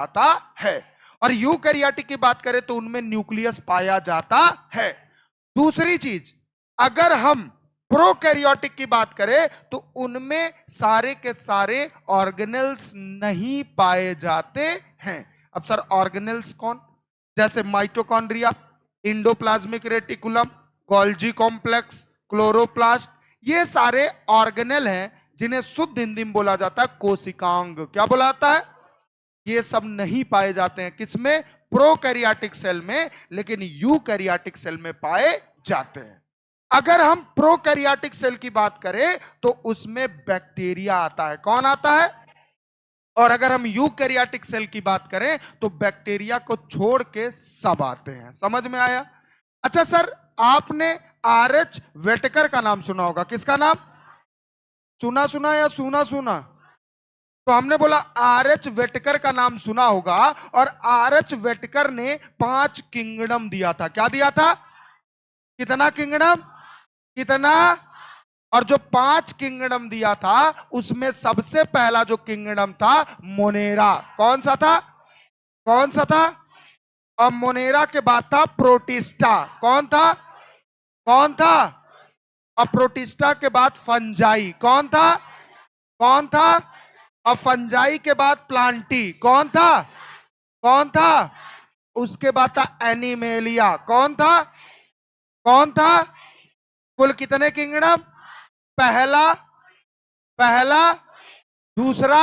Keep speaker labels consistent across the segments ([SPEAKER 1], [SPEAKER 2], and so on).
[SPEAKER 1] जाता है। और यूकैरियोटिक की बात करें तो उनमें न्यूक्लियस पाया जाता है। दूसरी चीज, अगर हम प्रोकैरियोटिक की बात करें तो उनमें सारे के सारे ऑर्गेनेल्स नहीं पाए जाते हैं। अब सर ऑर्गेनेल्स कौन? जैसे mitochondria, endoplasmic reticulum, Golgi complex, chloroplast, ये सारे ऑर्गेनेल हैं जिन्हें शुद्ध हिंदी में बोला जाता है कोशिकांग। क्या बोला जाता है? ये सब नहीं पाए जाते हैं किसमें? प्रोकैरियोटिक सेल में, लेकिन यूकैरियोटिक सेल में पाए जाते हैं। अगर हम प्रोकैरियोटिक सेल की बात करें तो उसमें बैक्टीरिया आता है। कौन आता है? और अगर हम यूकैरियोटिक सेल की बात करें तो बैक्टीरिया को छोड़ के सब आते हैं। समझ में आया? अच्छा सर, आपने आरएच वेटकर का नाम सुना होगा। किसका नाम? सुना सुना या सुना सुना? तो हमने बोला आरएच वेटकर का नाम सुना होगा। और आरएच वेटकर ने 5 किंगडम दिया था। क्या दिया था? कितना किंगडम? कितना? और जो 5 किंगडम दिया था उसमें सबसे पहला जो किंगडम था मोनेरा। कौन सा था? कौन सा था? और मोनेरा के बाद था प्रोटिस्टा। कौन था? कौन था? और प्रोटिस्टा के बाद फंजाई। कौन था? कौन था? और फंजाई के बाद प्लांटी। कौन था? कौन था? उसके बाद था एनिमेलिया। कौन था? कौन था? कुल कितने किंगडम? पहला, पहला, दूसरा,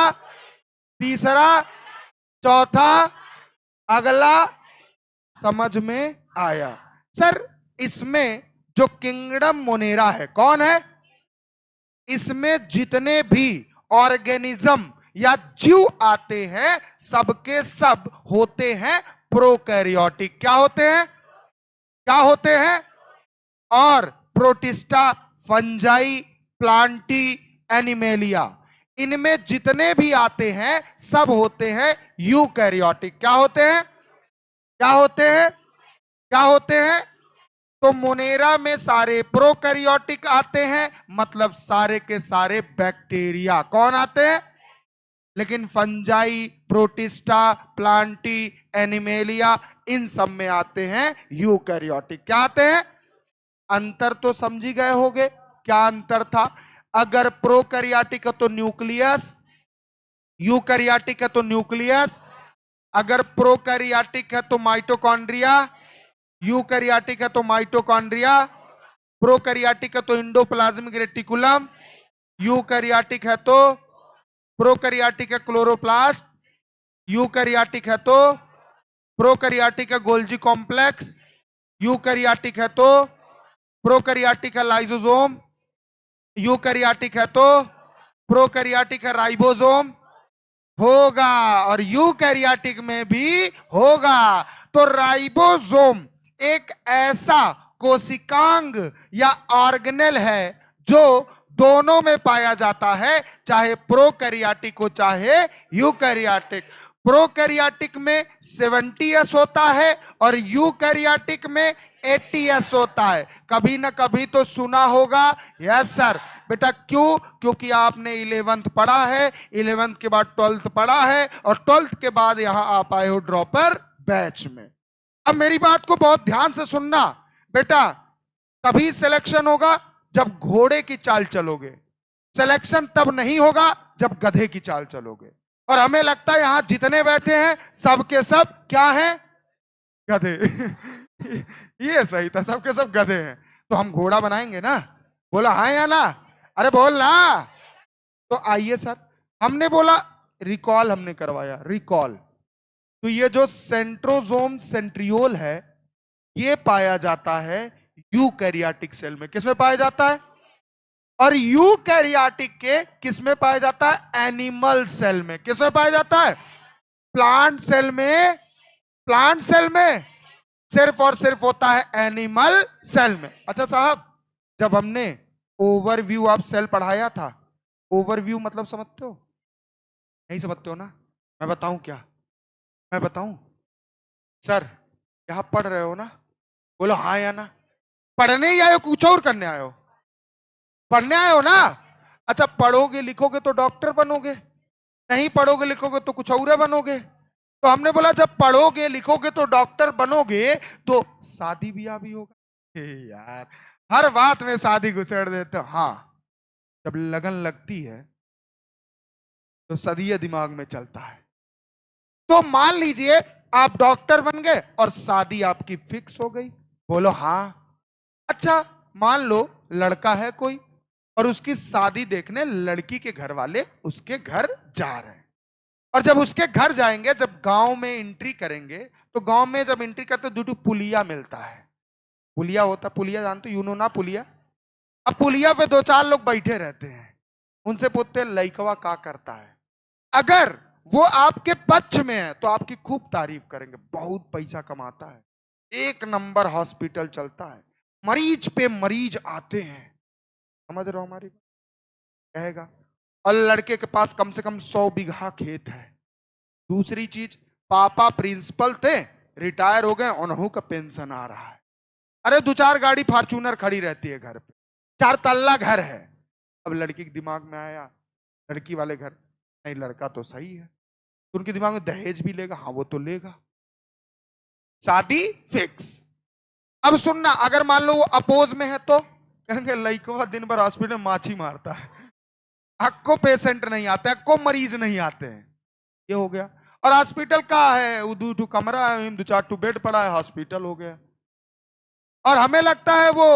[SPEAKER 1] तीसरा, चौथा, अगला। समझ में आया? सर इसमें जो किंगडम मोनेरा है, कौन है? इसमें जितने भी ऑर्गेनिज्म या जीव आते हैं सबके सब होते हैं प्रोकैरियोटिक। क्या होते हैं? क्या होते हैं? और प्रोटिस्टा, फंजाई, प्लांटी, एनिमेलिया, इनमें जितने भी आते हैं सब होते हैं यूकैरियोटिक। क्या होते हैं? क्या होते हैं? क्या होते हैं? तो मोनेरा में सारे प्रोकैरियोटिक आते हैं, मतलब सारे के सारे बैक्टीरिया। कौन आते हैं? लेकिन फंजाई, प्रोटिस्टा, प्लांटी, एनिमेलिया, इन सब में आते हैं यूकैरियोटिक। क्या आते हैं? अंतर तो समझ ही गए होंगे। क्या अंतर था? अगर प्रोकैरियोटिक है तो न्यूक्लियस, यूकैरियोटिक है तो न्यूक्लियस। अगर प्रोकैरियोटिक है तो माइटोकॉन्ड्रिया, यूकैरियोटिक है तो माइटोकॉन्ड्रिया, प्रोकैरियोटिक है तो इंडोप्लाज्मिक रेटिकुलम, यूकैरियोटिक है तो प्रोकैरियोटिक है क्लोरोप्लास्ट, यूकैरियोटिक है तो प्रोकैरियोटिक है गोल्जी कॉम्प्लेक्स, यूकैरियोटिक है तो प्रोकैरियोटिक है लाइसोसोम, यूकैरियोटिक है तो प्रोकैरियोटिक है राइबोसोम। होगा, और यूकैरियोटिक में भी होगा। तो राइबोसोम एक ऐसा कोशिकांग या ऑर्गेनेल है जो दोनों में पाया जाता है, चाहे प्रोकैरियोटिक हो चाहे यूकैरियोटिक। प्रोकैरियोटिक में 70s होता है और यूकैरियोटिक में 80s होता है। कभी ना कभी तो सुना होगा। यस सर बेटा, क्यों? क्योंकि आपने 11th पढ़ा है, 11th के बाद 12th पढ़ा है, और 12th के बाद यहां आप आए हो ड्रॉपर बैच में। अब मेरी बात को बहुत ध्यान से सुनना बेटा, तभी सिलेक्शन होगा जब घोड़े की चाल चलोगे। सिलेक्शन तब नहीं होगा जब गधे की चाल चलोगे। और हमें लगता है यहां जितने बैठे हैं सब के सब क्या हैं? गधे। ये सही था, सबके सब गधे हैं। तो हम घोड़ा बनाएंगे ना? बोला हाँ या ना? अरे बोल ना। तो आइए सर, हमने बोला रिकॉल, हमने करवाया रिकॉल। तो ये जो सेंट्रोसोम सेंट्रियोल है ये पाया जाता है यूकैरियोटिक सेल में। किसमें पाया जाता है? और यूकैरियोटिक के किसमें पाया जाता है? एनिमल सेल में। किसमें पाया जाता है? प्लांट सेल में। प्लांट सेल में सिर्फ और सिर्फ होता है एनिमल सेल में। अच्छा साहब, जब हमने ओवरव्यू ऑफ सेल पढ़ाया था, ओवरव्यू मतलब समझते हो? नहीं समझते हो ना? मैं बताऊं क्या? मैं बताऊं? सर यहां पढ़ रहे हो ना? बोलो हाँ या ना। पढ़ने ही आए हो, कुछ और करने आए हो? पढ़ने आए हो ना? अच्छा, पढ़ोगे लिखोगे तो डॉक्टर बनोगे, नहीं पढ़ोगे लिखोगे तो कुछ और बनोगे। तो हमने बोला जब पढ़ोगे लिखोगे तो डॉक्टर बनोगे तो शादी ब्याह भी होगा। यार हर बात में शादी घुसेड़ देते हो। हाँ, जब लगन लगती है तो सदिये दिमाग में चलता है। तो मान लीजिए आप डॉक्टर बन गए और शादी आपकी फिक्स हो गई। बोलो हाँ। अच्छा, मान लो लड़का है कोई और उसकी शादी देखने लड़की के घर वाले उसके घर जा रहे हैं। और जब उसके घर जाएंगे, जब गांव में एंट्री करेंगे, तो गांव में जब एंट्री करते तो पुलिया मिलता है। पुलिया होता, पुलिया जानते हो ना, पुलिया। अब पुलिया पे दो चार लोग बैठे रहते हैं, उनसे पूछते हैं लइकवा का करता है। अगर वो आपके पक्ष में है तो आपकी खूब तारीफ करेंगे, बहुत पैसा कमाता है, एक नंबर हॉस्पिटल चलता है, मरीज पे मरीज आते हैं। समझ रहे हो हमारी बात? कहेगा। और लड़के के पास कम से कम 100 बीघा खेत है। दूसरी चीज, पापा प्रिंसिपल थे, रिटायर हो गए, उन्हों का पेंशन आ रहा है। अरे 2-4 गाड़ी फॉर्च्यूनर खड़ी रहती है घर पे, 4 तल्ला घर है। अब लड़की के दिमाग में आया, लड़की वाले घर नहीं, लड़का तो सही है, तो उनके दिमाग में दहेज भी लेगा। हाँ वो तो लेगा, शादी फिक्स। अब सुनना, अगर मान लो वो अपोज में है तो कहेंगे लइकवा दिन भर हॉस्पिटल में माछी मारता है, अक्को पेशेंट नहीं आते, अक्को मरीज नहीं आते हैं। ये हो गया। और हॉस्पिटल का है, दो कमरा है, 2-4 बेड पड़ा है, हॉस्पिटल हो गया। और हमें लगता है वो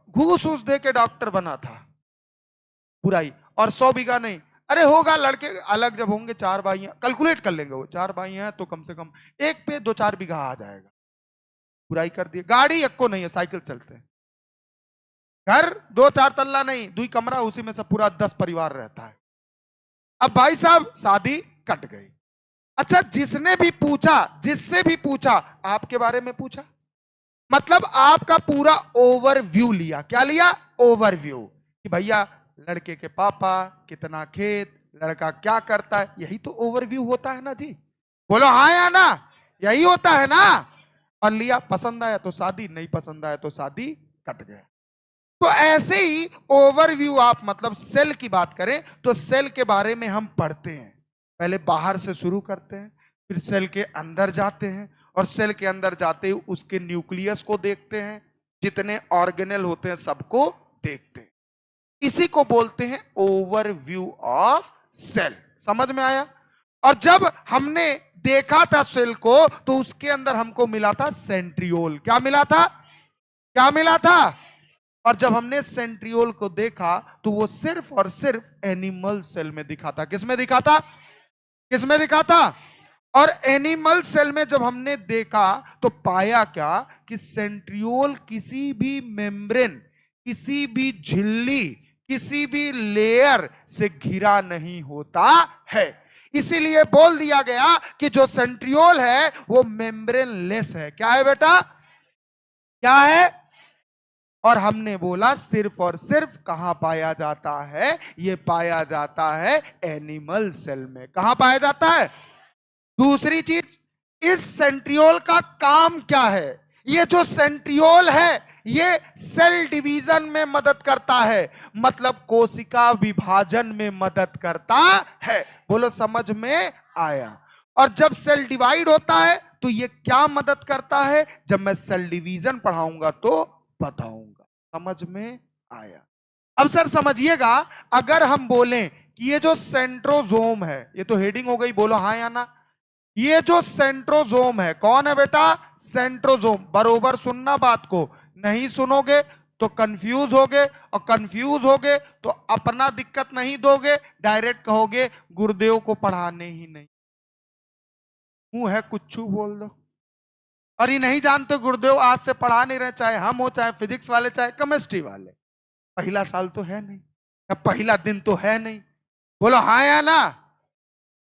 [SPEAKER 1] घूस उस दे के डॉक्टर बना था। बुराई। और 100 बीघा नहीं, अरे होगा, लड़के अलग जब होंगे, 4 भाई हैं, कैलकुलेट कर लेंगे, वो 4 भाई हैं तो कम से कम एक पे 2-4 बीघा आ जाएगा। बुराई कर दी। गाड़ी एक को नहीं है, साइकिल चलते हैं। घर 2-4 तल्ला नहीं, 2 कमरा, उसी में से पूरा 10 परिवार रहता है। अब भाई साहब शादी कट गई। अच्छा, जिसने भी पूछा, जिससे भी पूछा, आपके बारे में पूछा, मतलब आपका पूरा ओवरव्यू लिया। क्या लिया? ओवरव्यू। कि भैया लड़के के पापा, कितना खेत, लड़का क्या करता है, यही तो ओवरव्यू होता है ना जी। बोलो हाँ या ना, यही होता है ना। और लिया, पसंद आया तो शादी, नहीं पसंद आया तो शादी कट गया। तो ऐसे ही ओवरव्यू आप, मतलब सेल की बात करें तो सेल के बारे में हम पढ़ते हैं, पहले बाहर से शुरू करते हैं, फिर सेल के अंदर जाते हैं, और सेल के अंदर जाते ही उसके न्यूक्लियस को देखते हैं, जितने ऑर्गेनेल होते हैं सबको देखते हैं। इसी को बोलते हैं ओवरव्यू ऑफ सेल। समझ में आया? और जब हमने देखा था सेल को तो उसके अंदर हमको मिला था सेंट्रियोल। क्या मिला था? क्या मिला था? और जब हमने सेंट्रियोल को देखा तो वो सिर्फ और सिर्फ एनिमल सेल में दिखा था। किस में दिखा था? किस में दिखा था? और एनिमल सेल में जब हमने देखा तो पाया क्या कि सेंट्रियोल किसी भी मेम्ब्रेन, किसी भी झिल्ली, किसी भी लेयर से घिरा नहीं होता है। इसीलिए बोल दिया गया कि जो सेंट्रियोल है वो मेम्ब्रेन लेस है। क्या है बेटा? क्या है? और हमने बोला सिर्फ और सिर्फ कहां पाया जाता है? ये पाया जाता है एनिमल सेल में। कहां पाया जाता है? दूसरी चीज, इस सेंट्रियोल का काम क्या है? ये जो सेंट्रियोल है ये सेल डिवीजन में मदद करता है, मतलब कोशिका विभाजन में मदद करता है। बोलो समझ में आया? और जब सेल डिवाइड होता है तो ये क्या मदद करता है? जब मैं सेल डिवीजन पढ़ाऊंगा तो बताऊंगा। समझ में आया? अब सर समझिएगा, अगर हम बोलें कि ये जो सेंट्रोजोम है, ये तो हेडिंग हो गई, बोलो हाँ या ना। ये जो सेंट्रोजोम है, कौन है बेटा? सेंट्रोजोम। बरोबर सुनना बात को, नहीं सुनोगे तो कंफ्यूज होगे, और कंफ्यूज होगे तो अपना दिक्कत नहीं दोगे, डायरेक्ट कहोगे गुरुदेव को पढ़ाने ही नहीं, मुंह है कुछ बोल दो। और ये नहीं जानते गुरुदेव आज से पढ़ा नहीं रहे, चाहे हम हो, चाहे फिजिक्स वाले, चाहे केमिस्ट्री वाले। पहला साल तो है नहीं, पहला दिन तो है नहीं। बोलो हाँ या ना।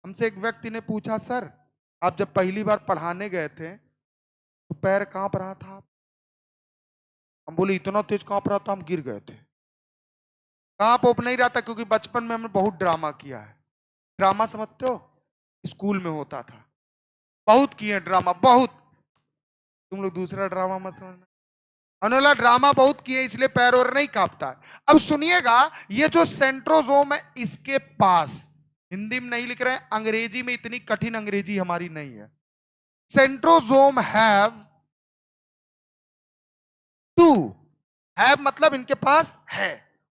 [SPEAKER 1] हमसे एक व्यक्ति ने पूछा, सर आप जब पहली बार पढ़ाने गए थे तो पैर कांप रहा था? हम बोले इतना तेज कांप रहा था, हम गिर गए थे। कांप ओप नहीं रहा था क्योंकि बचपन में हमने बहुत ड्रामा किया है। ड्रामा समझते हो? स्कूल में होता था, बहुत किए ड्रामा, बहुत। तुम लोग दूसरा ड्रामा मत समझना। अनोला ड्रामा बहुत किए इसलिए पैर और नहीं कांपता है। अब सुनिएगा, ये जो सेंट्रोजोम है इसके पास, हिंदी में नहीं लिख रहे हैं, अंग्रेजी में, इतनी कठिन अंग्रेजी हमारी नहीं है, सेंट्रोसोम हैव टू, हैव मतलब इनके पास है,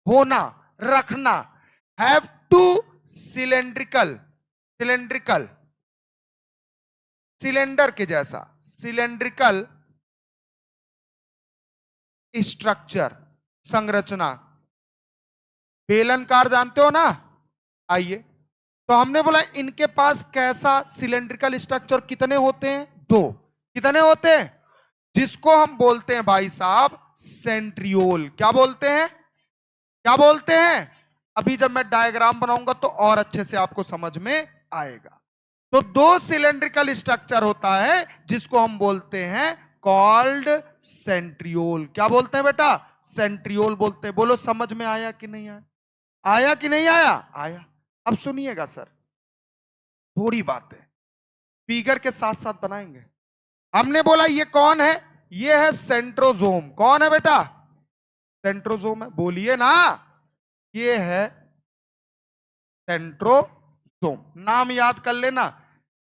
[SPEAKER 1] होना, रखना, have to cylindrical, cylindrical cylinder के जैसा, सिलेंड्रिकल स्ट्रक्चर, संरचना। बेलनकार जानते हो ना? आइए, तो हमने बोला इनके पास कैसा सिलेंड्रिकल स्ट्रक्चर कितने होते हैं? दो। कितने होते हैं? जिसको हम बोलते हैं भाई साहब सेंट्रियोल। क्या बोलते हैं? क्या बोलते हैं? अभी जब मैं डायग्राम बनाऊंगा तो और अच्छे से आपको समझ में आएगा। तो दो सिलेंड्रिकल स्ट्रक्चर होता है जिसको हम बोलते हैं कॉल्ड सेंट्रियोल। क्या बोलते हैं बेटा? सेंट्रियोल बोलते हैं। बोलो समझ में आया कि नहीं आया? आया कि नहीं आया? आया। अब सुनिएगा सर, थोड़ी बात है, फिगर के साथ साथ बनाएंगे। हमने बोला ये कौन है? ये है सेंट्रोसोम। कौन है बेटा? सेंट्रोसोम है, बोलिए ना। ये है सेंट्रोसोम। नाम याद कर लेना।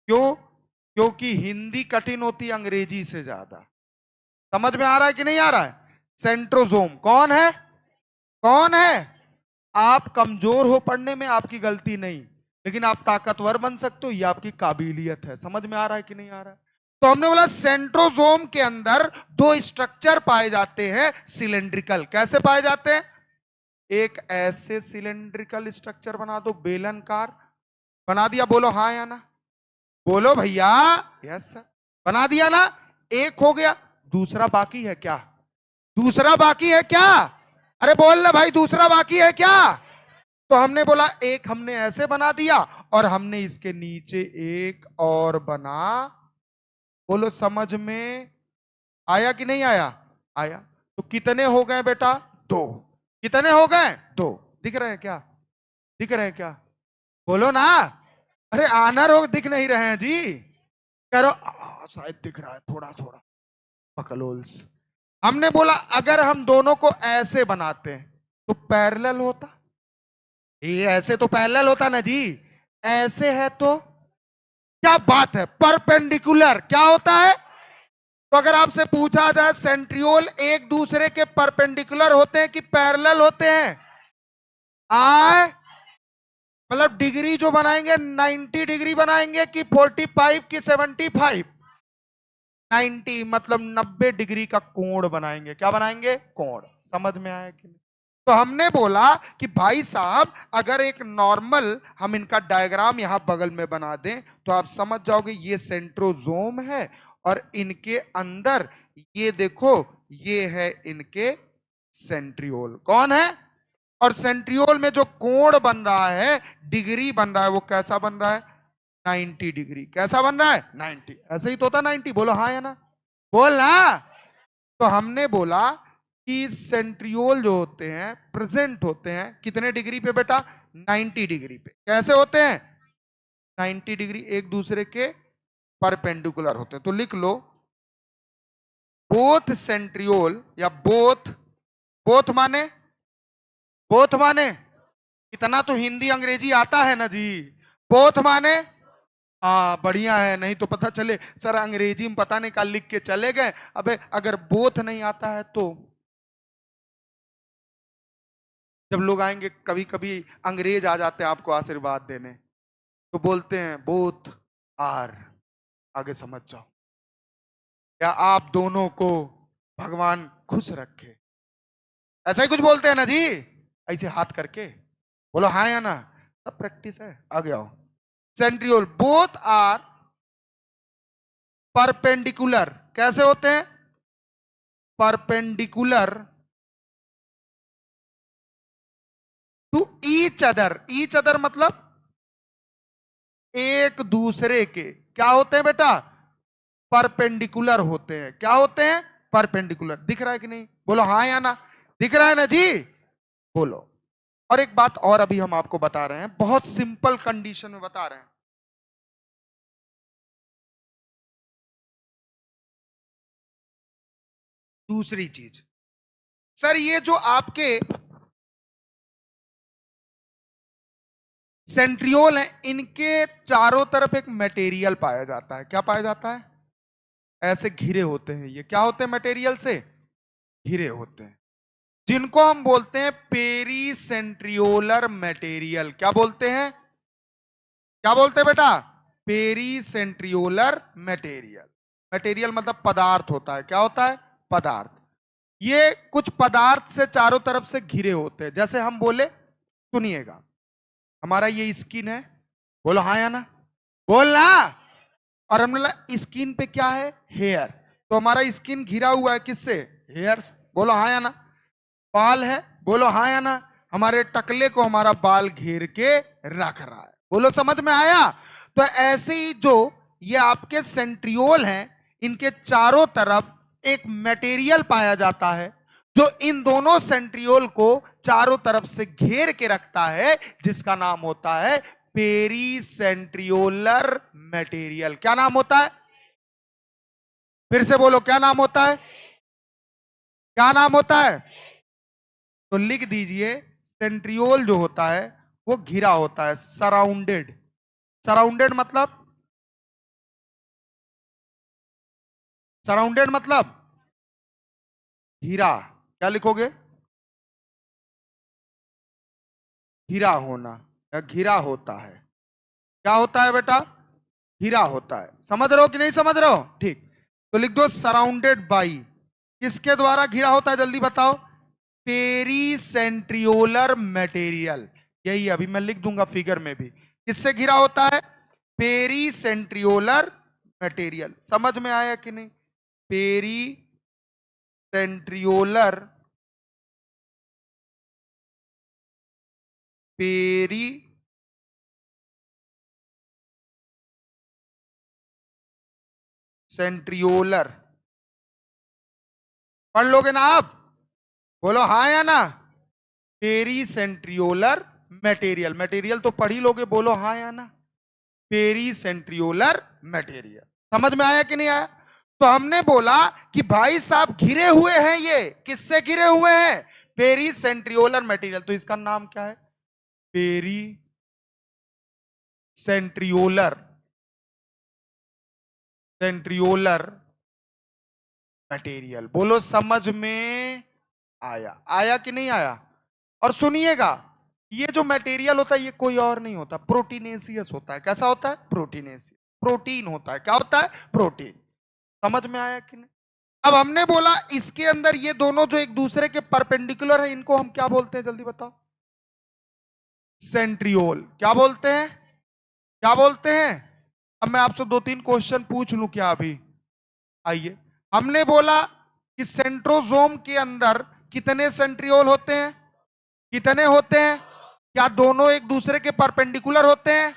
[SPEAKER 1] क्यों? क्योंकि हिंदी कठिन होती है अंग्रेजी से ज्यादा। समझ में आ रहा है कि नहीं आ रहा है? सेंट्रोसोम कौन है? कौन है? आप कमजोर हो पढ़ने में, आपकी गलती नहीं, लेकिन आप ताकतवर बन सकते हो, ये आपकी काबिलियत है। समझ में आ रहा है कि नहीं आ रहा है? तो हमने बोला सेंट्रोसोम के अंदर दो स्ट्रक्चर पाए जाते हैं सिलेंड्रिकल। कैसे पाए जाते हैं? एक ऐसे सिलेंड्रिकल स्ट्रक्चर बना दो, बेलनकार। बना दिया? बोलो हाँ या ना, बोलो भैया। यस सर, बना दिया ना? एक हो गया, दूसरा बाकी है क्या? दूसरा बाकी है क्या? अरे बोल ना भाई, दूसरा बाकी है क्या? तो हमने बोला एक हमने ऐसे बना दिया और हमने इसके नीचे एक और बना। बोलो समझ में आया कि नहीं आया? आया। तो कितने हो गए बेटा? दो। कितने हो गए? दो। दिख रहे हैं क्या? दिख रहे हैं क्या? बोलो ना। अरे आनर हो, दिख नहीं रहे हैं जी? कह रहे हो शायद दिख रहा है थोड़ा थोड़ा, पकलोल्स। हमने बोला अगर हम दोनों को ऐसे बनाते हैं तो पैरेलल होता। ये ऐसे तो पैरेलल होता ना जी। ऐसे है तो क्या बात है, परपेंडिकुलर। क्या होता है? तो अगर आपसे पूछा जाए सेंट्रियोल एक दूसरे के परपेंडिकुलर होते हैं कि पैरेलल होते हैं? आए मतलब डिग्री जो बनाएंगे 90 डिग्री बनाएंगे कि 45 की 75? 90 मतलब 90 डिग्री का कोण बनाएंगे। क्या बनाएंगे? कोण। समझ में आया कि नहीं? तो हमने बोला कि भाई साहब अगर एक नॉर्मल हम इनका डायग्राम यहां बगल में बना दें तो आप समझ जाओगे ये सेंट्रोसोम है और इनके अंदर ये देखो ये है इनके सेंट्रियोल। कौन है? और सेंट्रियोल में जो कोण बन रहा है, डिग्री बन रहा है, वो कैसा बन रहा है? 90 डिग्री। कैसा बन रहा है? 90। ऐसे ही तो होता 90। बोलो हाँ या ना, बोल ना। तो हमने बोला कि सेंट्रियोल जो होते हैं प्रेजेंट होते हैं कितने डिग्री पे बेटा? 90 डिग्री पे। कैसे होते हैं? 90 डिग्री एक दूसरे के परपेंडिकुलर होते हैं। तो लिख लो बोथ सेंट्रियोल या बोथ, बोथ माने, बोथ माने इतना तो हिंदी अंग्रेजी आता है ना जी। बोथ माने हाँ बढ़िया है, नहीं तो पता चले सर अंग्रेजी में पता नहीं क्या लिख के चले गए। अबे अगर बोथ नहीं आता है तो जब लोग आएंगे कभी कभी अंग्रेज आ जाते हैं आपको आशीर्वाद देने तो बोलते हैं बोथ आर, आगे समझ जाओ, या आप दोनों को भगवान खुश रखे। ऐसा ही कुछ बोलते हैं ना जी, ऐसे हाथ करके। बोलो हाँ या ना, सब प्रैक्टिस है। आगे आओ। Centriole both are perpendicular. कैसे होते हैं? Perpendicular to each other. Each other मतलब एक दूसरे के क्या होते हैं बेटा? परपेंडिकुलर होते हैं। क्या होते हैं? परपेंडिकुलर। दिख रहा है कि नहीं? बोलो हाँ या ना, दिख रहा है ना जी? बोलो। और एक बात और अभी हम आपको बता रहे हैं, बहुत सिंपल कंडीशन में बता रहे हैं। दूसरी चीज सर, ये जो आपके सेंट्रियोल है इनके चारों तरफ एक मटेरियल पाया जाता है। क्या पाया जाता है? ऐसे घिरे होते हैं। ये क्या होते हैं? मटेरियल से घिरे होते हैं, जिनको हम बोलते हैं पेरीसेंट्रियोलर मटेरियल। क्या बोलते हैं? क्या बोलते हैं बेटा? Pericentriolar material. मटेरियल मतलब पदार्थ होता है। क्या होता है? पदार्थ। ये कुछ पदार्थ से चारों तरफ से घिरे होते हैं। जैसे हम बोले, सुनिएगा, हमारा ये स्किन है, बोलो हाँ या ना, बोलना। और हमने स्किन पे क्या है? हेयर। तो हमारा स्किन घिरा हुआ है किससे? हेयर से। बोलो हाँ या ना। बाल है, बोलो हाँ या ना। हमारे टकले को हमारा बाल घेर के रख रहा है। बोलो समझ में आया? तो ऐसे ही जो ये आपके सेंट्रियोल हैं, इनके चारों तरफ एक मटेरियल पाया जाता है जो इन दोनों सेंट्रियोल को चारों तरफ से घेर के रखता है, जिसका नाम होता है पेरीसेंट्रियोलर मटेरियल। क्या नाम होता है? फिर से बोलो, क्या नाम होता है? क्या नाम होता है? तो लिख दीजिए, सेंट्रियोल जो होता है वो घिरा होता है, सराउंडेड। सराउंडेड मतलब, सराउंडेड मतलब घिरा। क्या लिखोगे? घिरा होना या घिरा होता है। क्या होता है बेटा? घिरा होता है। समझ रहे हो कि नहीं समझ रहे हो? ठीक, तो लिख दो सराउंडेड बाई। किसके द्वारा घिरा होता है? जल्दी बताओ। Pericentriolar material. यही अभी मैं लिख दूंगा फिगर में भी। किससे घिरा होता है? Pericentriolar material. समझ में आया कि नहीं? Pericentriolar, peri centriolar. पढ़ लोगे ना आप? बोलो हाँ या ना। Pericentriolar material. मटेरियल तो पढ़ ही लोगे, बोलो हाँ या ना। Pericentriolar material. समझ में आया कि नहीं आया? तो हमने बोला कि भाई साहब घिरे हुए हैं। ये किससे घिरे हुए हैं? Pericentriolar material. तो इसका नाम क्या है? Peri centriolar, centriolar material. बोलो समझ में आया? आया कि नहीं आया? और सुनिएगा, ये जो मटेरियल होता है ये कोई और नहीं होता, प्रोटीनेशियस होता है। कैसा होता है? प्रोटीनेशियस। प्रोटीन होता है। क्या होता है? प्रोटीन। समझ में आया कि नहीं? अब हमने बोला इसके अंदर ये दोनों जो एक दूसरे के परपेंडिकुलर है, इनको हम क्या बोलते हैं? जल्दी बताओ। सेंट्रियोल। क्या बोलते हैं? क्या बोलते हैं? अब मैं आपसे दो तीन क्वेश्चन पूछ लूं क्या अभी? आइए। हमने बोला कि सेंट्रोजोम के अंदर कितने सेंट्रियोल होते हैं? कितने होते हैं? क्या दोनों एक दूसरे के परपेंडिकुलर होते हैं?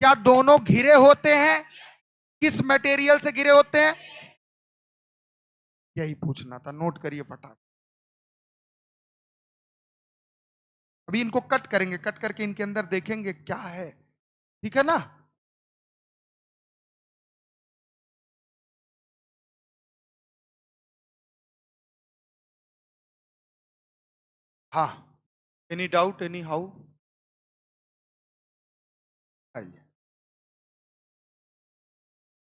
[SPEAKER 1] क्या दोनों घिरे होते हैं? किस मटेरियल से घिरे होते हैं? यही पूछना था, नोट करिए फटाक। अभी इनको कट करेंगे, कट करके इनके अंदर देखेंगे क्या है। ठीक है ना? हाँ, एनी डाउट, एनी हाउ? आइए।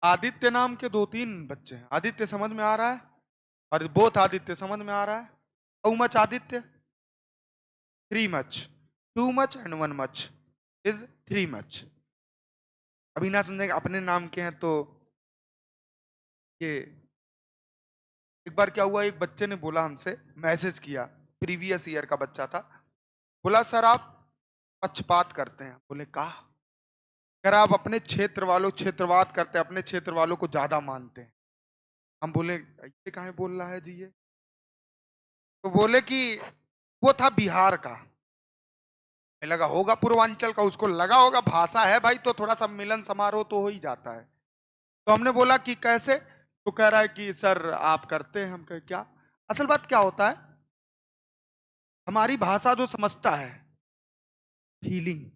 [SPEAKER 1] आदित्य नाम के दो तीन बच्चे हैं। आदित्य समझ में आ रहा है? और बोथ आदित्य समझ में आ रहा है? How much Aditya? 3 much. 2 much and 1 much is 3 much. अभी ना समझेंगे, अपने नाम के हैं तो ये। एक बार क्या हुआ, एक बच्चे ने बोला हमसे, मैसेज किया, प्रीवियस ईयर का बच्चा था। बोला सर आप पक्षपात करते हैं। बोले कहा? अगर आप अपने क्षेत्र वालों, क्षेत्रवाद करते हैं, अपने क्षेत्र वालों को ज्यादा मानते हैं। हम बोले ऐसे काहे बोल रहा है जी ये? तो बोले कि वो था बिहार का। हमें लगा होगा पूर्वांचल का, उसको लगा होगा भाषा है भाई तो थोड़ा सा मिलन समारोह तो हो ही जाता है। तो हमने बोला कि कैसे? तो कह रहा है कि सर आप करते हैं। हम कहे क्या? असल बात क्या होता है, हमारी भाषा जो समझता है, फीलिंग,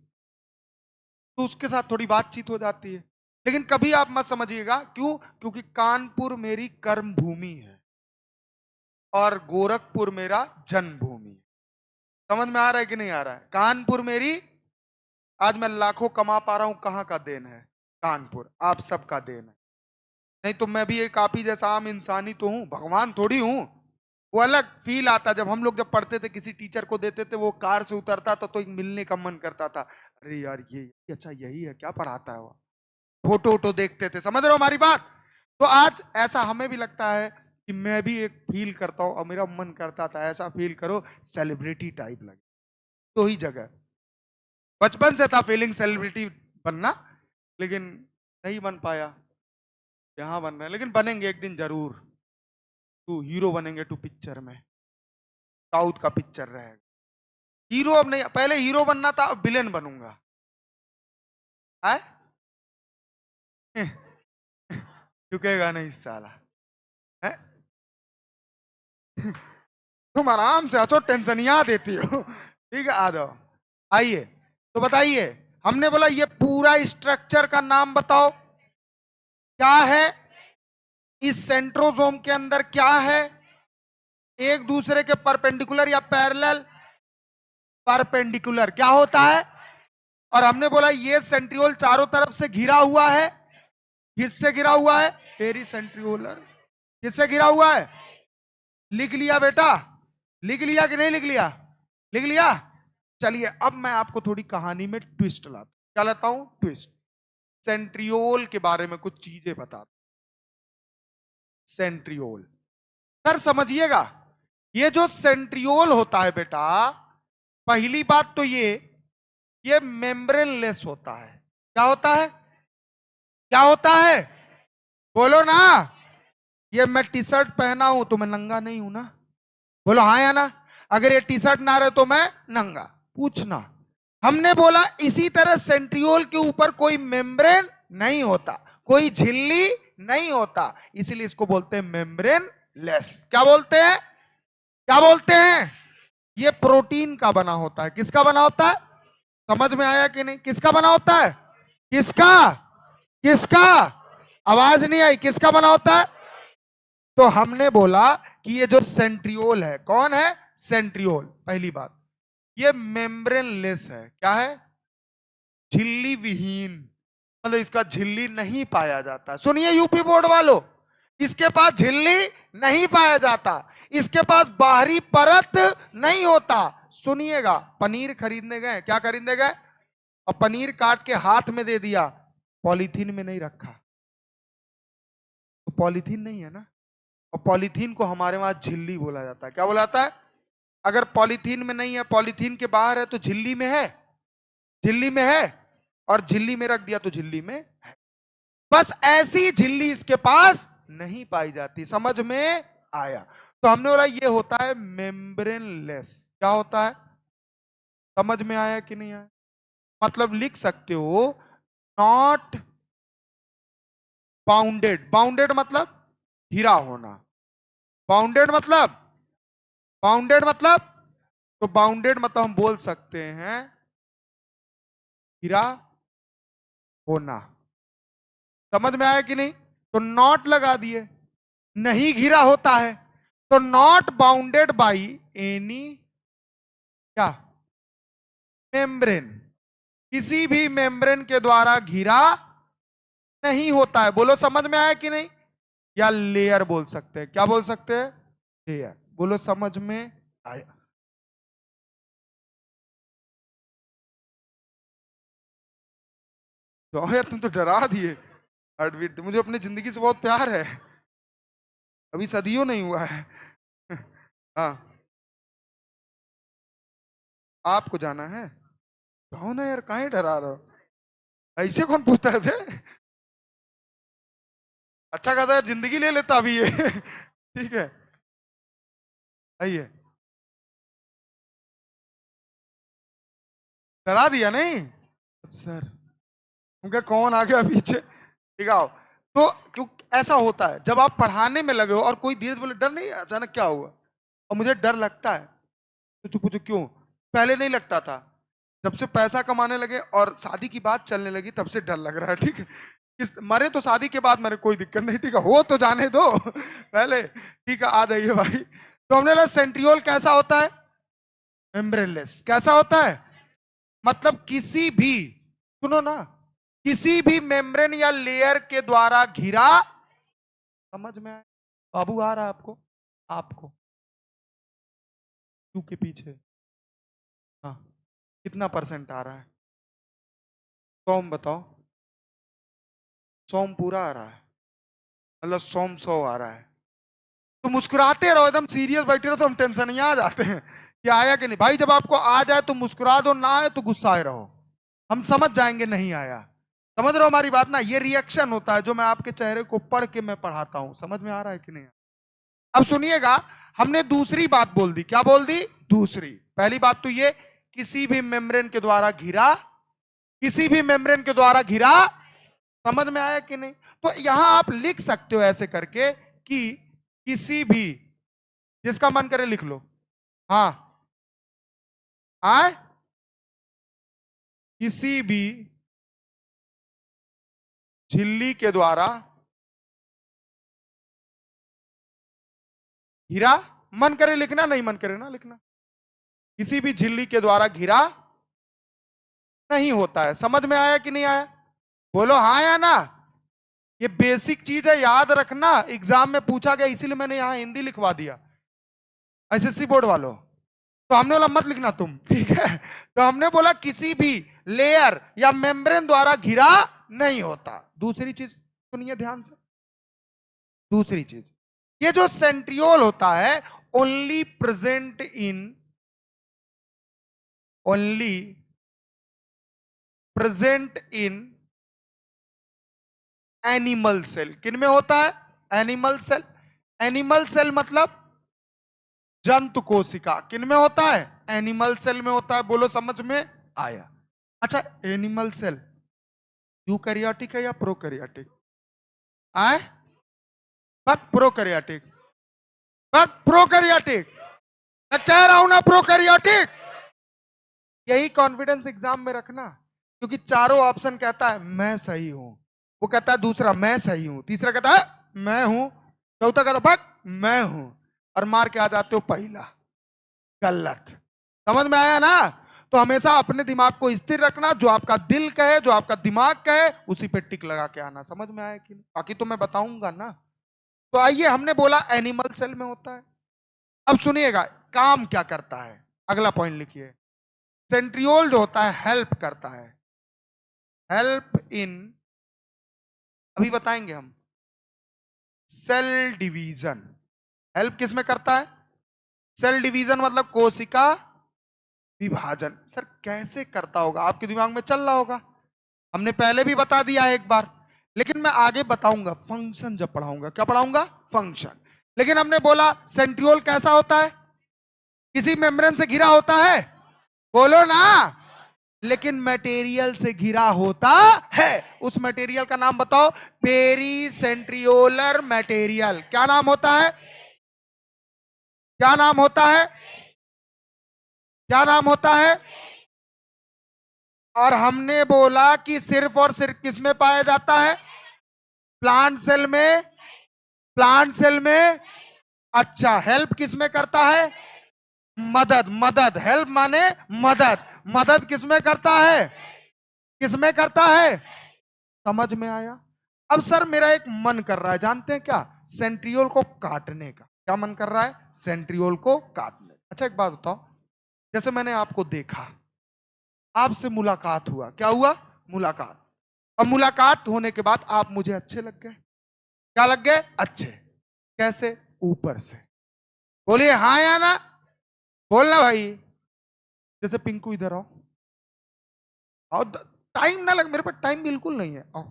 [SPEAKER 1] तो उसके साथ थोड़ी बातचीत हो जाती है। लेकिन कभी आप मत समझिएगा, क्यों? क्योंकि कानपुर मेरी कर्म भूमि है और गोरखपुर मेरा जन्मभूमि है। समझ में आ रहा है कि नहीं आ रहा है? कानपुर मेरी, आज मैं लाखों कमा पा रहा हूं, कहां का देन है? कानपुर, आप सबका देन है। नहीं तो मैं भी एक आप ही जैसा आम इंसान ही तो हूँ, भगवान थोड़ी हूँ। वो अलग फील आता जब हम लोग जब पढ़ते थे, किसी टीचर को देते थे, वो कार से उतरता था तो एक मिलने का मन करता था, अरे यार ये अच्छा यही है क्या पढ़ाता है वो, फोटो वोटो देखते थे। समझ रहे हो हमारी बात? तो आज ऐसा हमें भी लगता है कि मैं भी एक फील करता हूं, और मेरा मन करता था ऐसा फील करो, सेलिब्रिटी टाइप लगे। तो ही जगह बचपन से था फीलिंग सेलिब्रिटी बनना, लेकिन नहीं बन पाया। यहाँ बन रहे हैं, लेकिन बनेंगे एक दिन जरूर। तू हीरो बनेंगे टू पिक्चर में, साउथ का पिक्चर रहेगा। हीरो अब नहीं, पहले हीरो बनना था, अब विलेन बनूंगा। है झुकेगा नहीं साला। है तुम आराम से आचो, टेंशनिया देती हो। ठीक है, आ जाओ। आइए, तो बताइए, हमने बोला ये पूरा स्ट्रक्चर का नाम बताओ क्या है, इस सेंट्रोसोम के अंदर क्या है, एक दूसरे के परपेंडिकुलर या पैरेलल, परपेंडिकुलर क्या होता है, और हमने बोला ये सेंट्रियोल चारों तरफ से घिरा हुआ है। किससे घिरा हुआ है? पेरीसेंट्रियोलर। किससे घिरा हुआ है? लिख लिया बेटा? लिख लिया कि नहीं लिख लिया? लिख लिया। चलिए अब मैं आपको थोड़ी कहानी में ट्विस्ट लाता, क्या लाता हूं? ट्विस्ट। सेंट्रियोल के बारे में कुछ चीजें बताता। सेंट्रियोल, सर समझिएगा, ये जो सेंट्रियोल होता है बेटा, पहली बात तो ये मेम्ब्रेनलेस होता है। क्या होता है? क्या होता है? बोलो ना। ये मैं टी शर्ट पहना हूं तो मैं नंगा नहीं हूं ना? बोलो हाँ या ना। अगर ये टी शर्ट ना रहे तो मैं नंगा, पूछना। हमने बोला इसी तरह सेंट्रियोल के ऊपर कोई मेम्ब्रेन नहीं होता, कोई झिल्ली नहीं होता, इसीलिए इसको बोलते हैं मेम्ब्रेन लेस। क्या बोलते हैं? क्या बोलते हैं? ये प्रोटीन का बना होता है। किसका बना होता है? समझ में आया कि नहीं? किसका बना होता है? किसका? किसका? आवाज नहीं आई, किसका बना होता है? तो हमने बोला कि ये जो सेंट्रियोल है, कौन है? सेंट्रियोल। पहली बात, ये मेम्ब्रेन लेस है। क्या है? झिल्ली विहीन, मतलब इसका झिल्ली नहीं पाया जाता। सुनिए यूपी बोर्ड वालों, इसके पास झिल्ली नहीं पाया जाता, इसके पास बाहरी परत नहीं होता। सुनिएगा, पनीर खरीदने गए, क्या खरीदने गए, और पनीर काट के हाथ में दे दिया, पॉलीथीन में नहीं रखा, तो पॉलीथीन नहीं है ना, और पॉलीथीन को हमारे वहां झिल्ली बोला जाता है। क्या बोला जाता है? अगर पॉलीथीन में नहीं है, पॉलीथीन के बाहर है, तो झिल्ली में है। झिल्ली में है, और झिल्ली में रख दिया तो झिल्ली में है। बस ऐसी झिल्ली इसके पास नहीं पाई जाती। समझ में आया? तो हमने बोला ये होता है मेम्ब्रेन लेस। क्या होता है? समझ में आया कि नहीं आया? मतलब लिख सकते हो, नॉट बाउंडेड। बाउंडेड मतलब घिरा होना। बाउंडेड मतलब, बाउंडेड मतलब, तो बाउंडेड मतलब हम बोल सकते हैं घिरा होना। समझ में आया कि नहीं? तो नॉट लगा दिए, नहीं घिरा होता है, तो नॉट बाउंडेड बाई एनी क्या मेम्ब्रेन, किसी भी मेम्ब्रेन के द्वारा घिरा नहीं होता है। बोलो समझ में आया कि नहीं? या लेयर बोल सकते हैं। क्या बोल सकते हैं? लेयर। बोलो समझ में आया? तो यार तुम तो डरा दिए। हार्टबीट, मुझे अपनी जिंदगी से बहुत प्यार है, अभी सदियों नहीं हुआ है। हाँ, आपको जाना है? कौन है यार, काहे डरा रहे हो? ऐसे कौन पूछता है थे? अच्छा कहता है जिंदगी ले लेता अभी ये। ठीक है, आइए। डरा दिया नहीं सर? उनका कौन आ गया पीछे? ठीक है, तो क्यों ऐसा होता है, जब आप पढ़ाने में लगे हो और कोई धीरे से बोले डर नहीं, अचानक क्या हुआ, और मुझे डर लगता है, तो पूछो क्यों? पहले नहीं लगता था, जब से पैसा कमाने लगे और शादी की बात चलने लगी तब से डर लग रहा है। ठीक है, इस मरे तो शादी के बाद मेरे कोई दिक्कत नहीं, ठीक है, हो तो जाने दो पहले। ठीक है, आ जाइए भाई। तो हमने बोला सेंट्रियोल कैसा होता है? मेम्ब्रेनलेस। कैसा होता है? मतलब किसी भी, सुनो ना, किसी भी मेम्ब्रेन या लेयर के द्वारा घिरा समझ में आया? बाबू आ रहा है आपको? आपको क्यू के पीछे हाँ कितना परसेंट आ रहा है? सोम बताओ। सोम पूरा आ रहा है, मतलब सोम 100 आ रहा है। तो मुस्कुराते रहो, एकदम सीरियस बैठे रहो तो हम टेंशन ही आ जाते हैं कि आया कि नहीं। भाई जब आपको आ जाए तो मुस्कुरा दो, ना आए तो गुस्साए रहो, हम समझ जाएंगे नहीं आया। समझ रहे हो हमारी बात ना? ये रिएक्शन होता है जो मैं आपके चेहरे को पढ़ के मैं पढ़ाता हूं। समझ में आ रहा है कि नहीं? अब सुनिएगा, हमने दूसरी बात बोल दी। क्या बोल दी? दूसरी। पहली बात तो ये, किसी भी मेम्ब्रेन के द्वारा घिरा, किसी भी मेम्ब्रेन के द्वारा घिरा। समझ में आया कि नहीं? तो यहां आप लिख सकते हो ऐसे करके कि किसी भी, जिसका मन करे लिख लो। हाँ, आए, किसी भी झिल्ली के द्वारा घिरा, मन करे लिखना, नहीं मन करे ना लिखना। किसी भी झिल्ली के द्वारा घिरा नहीं होता है। समझ में आया कि नहीं आया? बोलो हाँ या ना। ये बेसिक चीज है, याद रखना, एग्जाम में पूछा गया, इसीलिए मैंने यहां हिंदी लिखवा दिया। एसएससी बोर्ड वालों, तो हमने बोला मत लिखना तुम, ठीक है? तो हमने बोला किसी भी लेयर या मेम्ब्रेन द्वारा घिरा नहीं होता। दूसरी चीज सुनिए ध्यान से। दूसरी चीज, ये जो सेंट्रियोल होता है, only present in, only present in animal cell. किन में होता है? Animal cell. एनिमल सेल मतलब जंतु कोशिका। किन में होता है? एनिमल सेल में होता है। बोलो समझ में आया? अच्छा, एनिमल सेल यूकैरियोटिक है या प्रोकैरियोटिक? आए, बक प्रोकैरियोटिक, बक प्रोकैरियोटिक। मैं कह रहा हूं ना प्रोकैरियोटिक। यही कॉन्फिडेंस एग्जाम में रखना, क्योंकि चारों ऑप्शन कहता है मैं सही हूं, वो कहता है दूसरा मैं सही हूं, तीसरा कहता है मैं हूं, चौथा कहता बक मैं हूं, और मार के आ जाते हो पहला। गलत। समझ में आया ना? तो हमेशा अपने दिमाग को स्थिर रखना, जो आपका दिल कहे, जो आपका दिमाग कहे, उसी पे टिक लगा के आना। समझ में आया कि नहीं? बाकी तो मैं बताऊंगा ना। तो आइए, हमने बोला एनिमल सेल में होता है। अब सुनिएगा काम क्या करता है। अगला पॉइंट लिखिए, सेंट्रियोल जो होता है हेल्प करता है, हेल्प इन, अभी बताएंगे हम, सेल डिवीजन। हेल्प किस में करता है? सेल डिवीजन मतलब कोशिका विभाजन। सर कैसे करता होगा? आपके दिमाग में चल रहा होगा, हमने पहले भी बता दिया है एक बार, लेकिन मैं आगे बताऊंगा फंक्शन जब पढ़ाऊंगा। क्या पढ़ाऊंगा? फंक्शन। लेकिन हमने बोला सेंट्रियोल कैसा होता है? किसी मेम्ब्रेन से घिरा होता है, बोलो ना। लेकिन मटेरियल से घिरा होता है। उस मटेरियल का नाम बताओ। Pericentriolar material. क्या नाम होता है? क्या नाम होता है? क्या नाम होता है? और हमने बोला कि सिर्फ और सिर्फ किस में पाया जाता है? प्लांट सेल में। प्लांट सेल में। अच्छा, हेल्प किस में करता है? मदद। मदद, हेल्प माने मदद। मदद किस में करता है? किस में करता है? समझ में आया? अब सर मेरा एक मन कर रहा है, जानते हैं क्या? सेंट्रियोल को काटने का। क्या मन कर रहा है? सेंट्रियोल को काटने। अच्छा एक बात बताओ, जैसे मैंने आपको देखा, आपसे मुलाकात हुआ, क्या हुआ? मुलाकात। अब मुलाकात होने के बाद आप मुझे अच्छे लग गए। क्या लग गए? अच्छे। कैसे? ऊपर से। बोलिए हाँ या ना, बोलना भाई। जैसे पिंकू इधर आओ, आओ, टाइम ना लग, मेरे पास टाइम बिल्कुल नहीं है, आओ।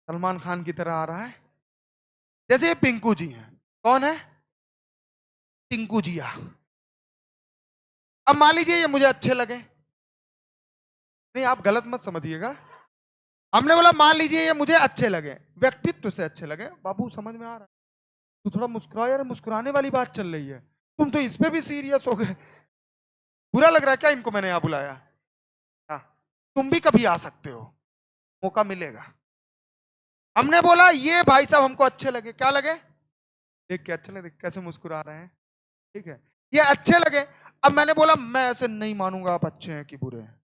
[SPEAKER 1] सलमान खान की तरह आ रहा है। जैसे ये पिंकू जी हैं। कौन है? पिंकू जिया। अब मान लीजिए ये मुझे अच्छे लगे, नहीं आप गलत मत समझिएगा, हमने बोला मान लीजिए ये मुझे अच्छे लगे, व्यक्तित्व से अच्छे लगे। बाबू समझ में आ रहा है? तू थोड़ा मुस्कुरा यार, मुस्कुराने वाली बात चल रही है, तुम तो इस पे भी सीरियस हो गए। बुरा लग रहा है क्या इनको मैंने यहां बुलाया? हाँ, तुम भी कभी आ सकते हो, मौका मिलेगा। हमने बोला ये भाई साहब हमको अच्छे लगे। क्या लगे? देख के अच्छे लगे, कैसे मुस्कुरा रहे हैं, ठीक है, ये अच्छे लगे। अब मैंने बोला मैं ऐसे नहीं मानूंगा आप अच्छे हैं कि बुरे हैं,